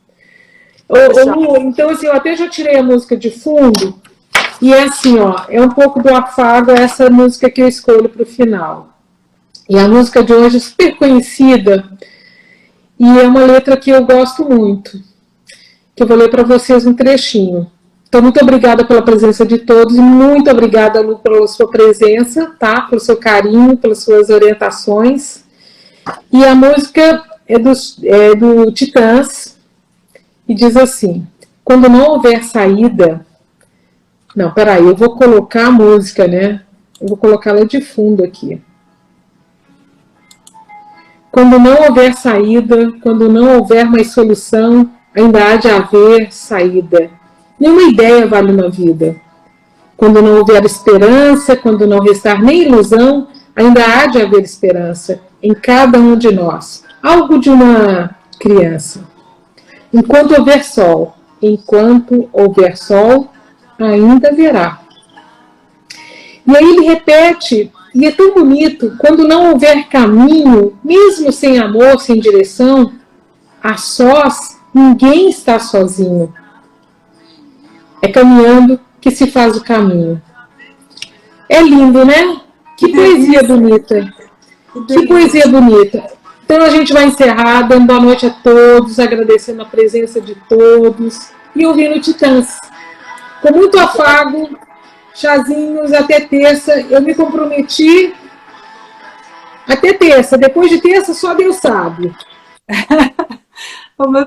Lu, então, assim, eu até já tirei a música de fundo. E é assim, ó, é um pouco do afago essa música que eu escolho para o final. E a música de hoje é super conhecida. E é uma letra que eu gosto muito. Que eu vou ler para vocês um trechinho. Então, muito obrigada pela presença de todos e muito obrigada, Lu, pela sua presença, tá? Pelo seu carinho, pelas suas orientações. E a música é do Titãs e diz assim: quando não houver saída... Não, peraí, eu vou colocar a música, né? Eu vou colocá-la de fundo aqui. Quando não houver saída, quando não houver mais solução, ainda há de haver saída. Nenhuma ideia vale uma vida. Quando não houver esperança, quando não restar nem ilusão, ainda há de haver esperança em cada um de nós. Algo de uma criança. Enquanto houver sol, ainda haverá. E aí ele repete, e é tão bonito, quando não houver caminho, mesmo sem amor, sem direção, a sós, ninguém está sozinho. É caminhando que se faz o caminho. É lindo, né? Que poesia bonita. Que poesia bonita. Então a gente vai encerrar, dando boa noite a todos, agradecendo a presença de todos e ouvindo Titãs. Com muito afago, chazinhos, até terça. Eu me comprometi até terça. Depois de terça, só Deus sabe.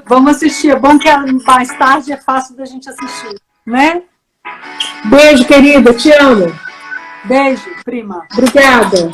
Vamos assistir. É bom que mais tarde é fácil da gente assistir, né? Beijo, querida. Te amo. Beijo, prima. Obrigada.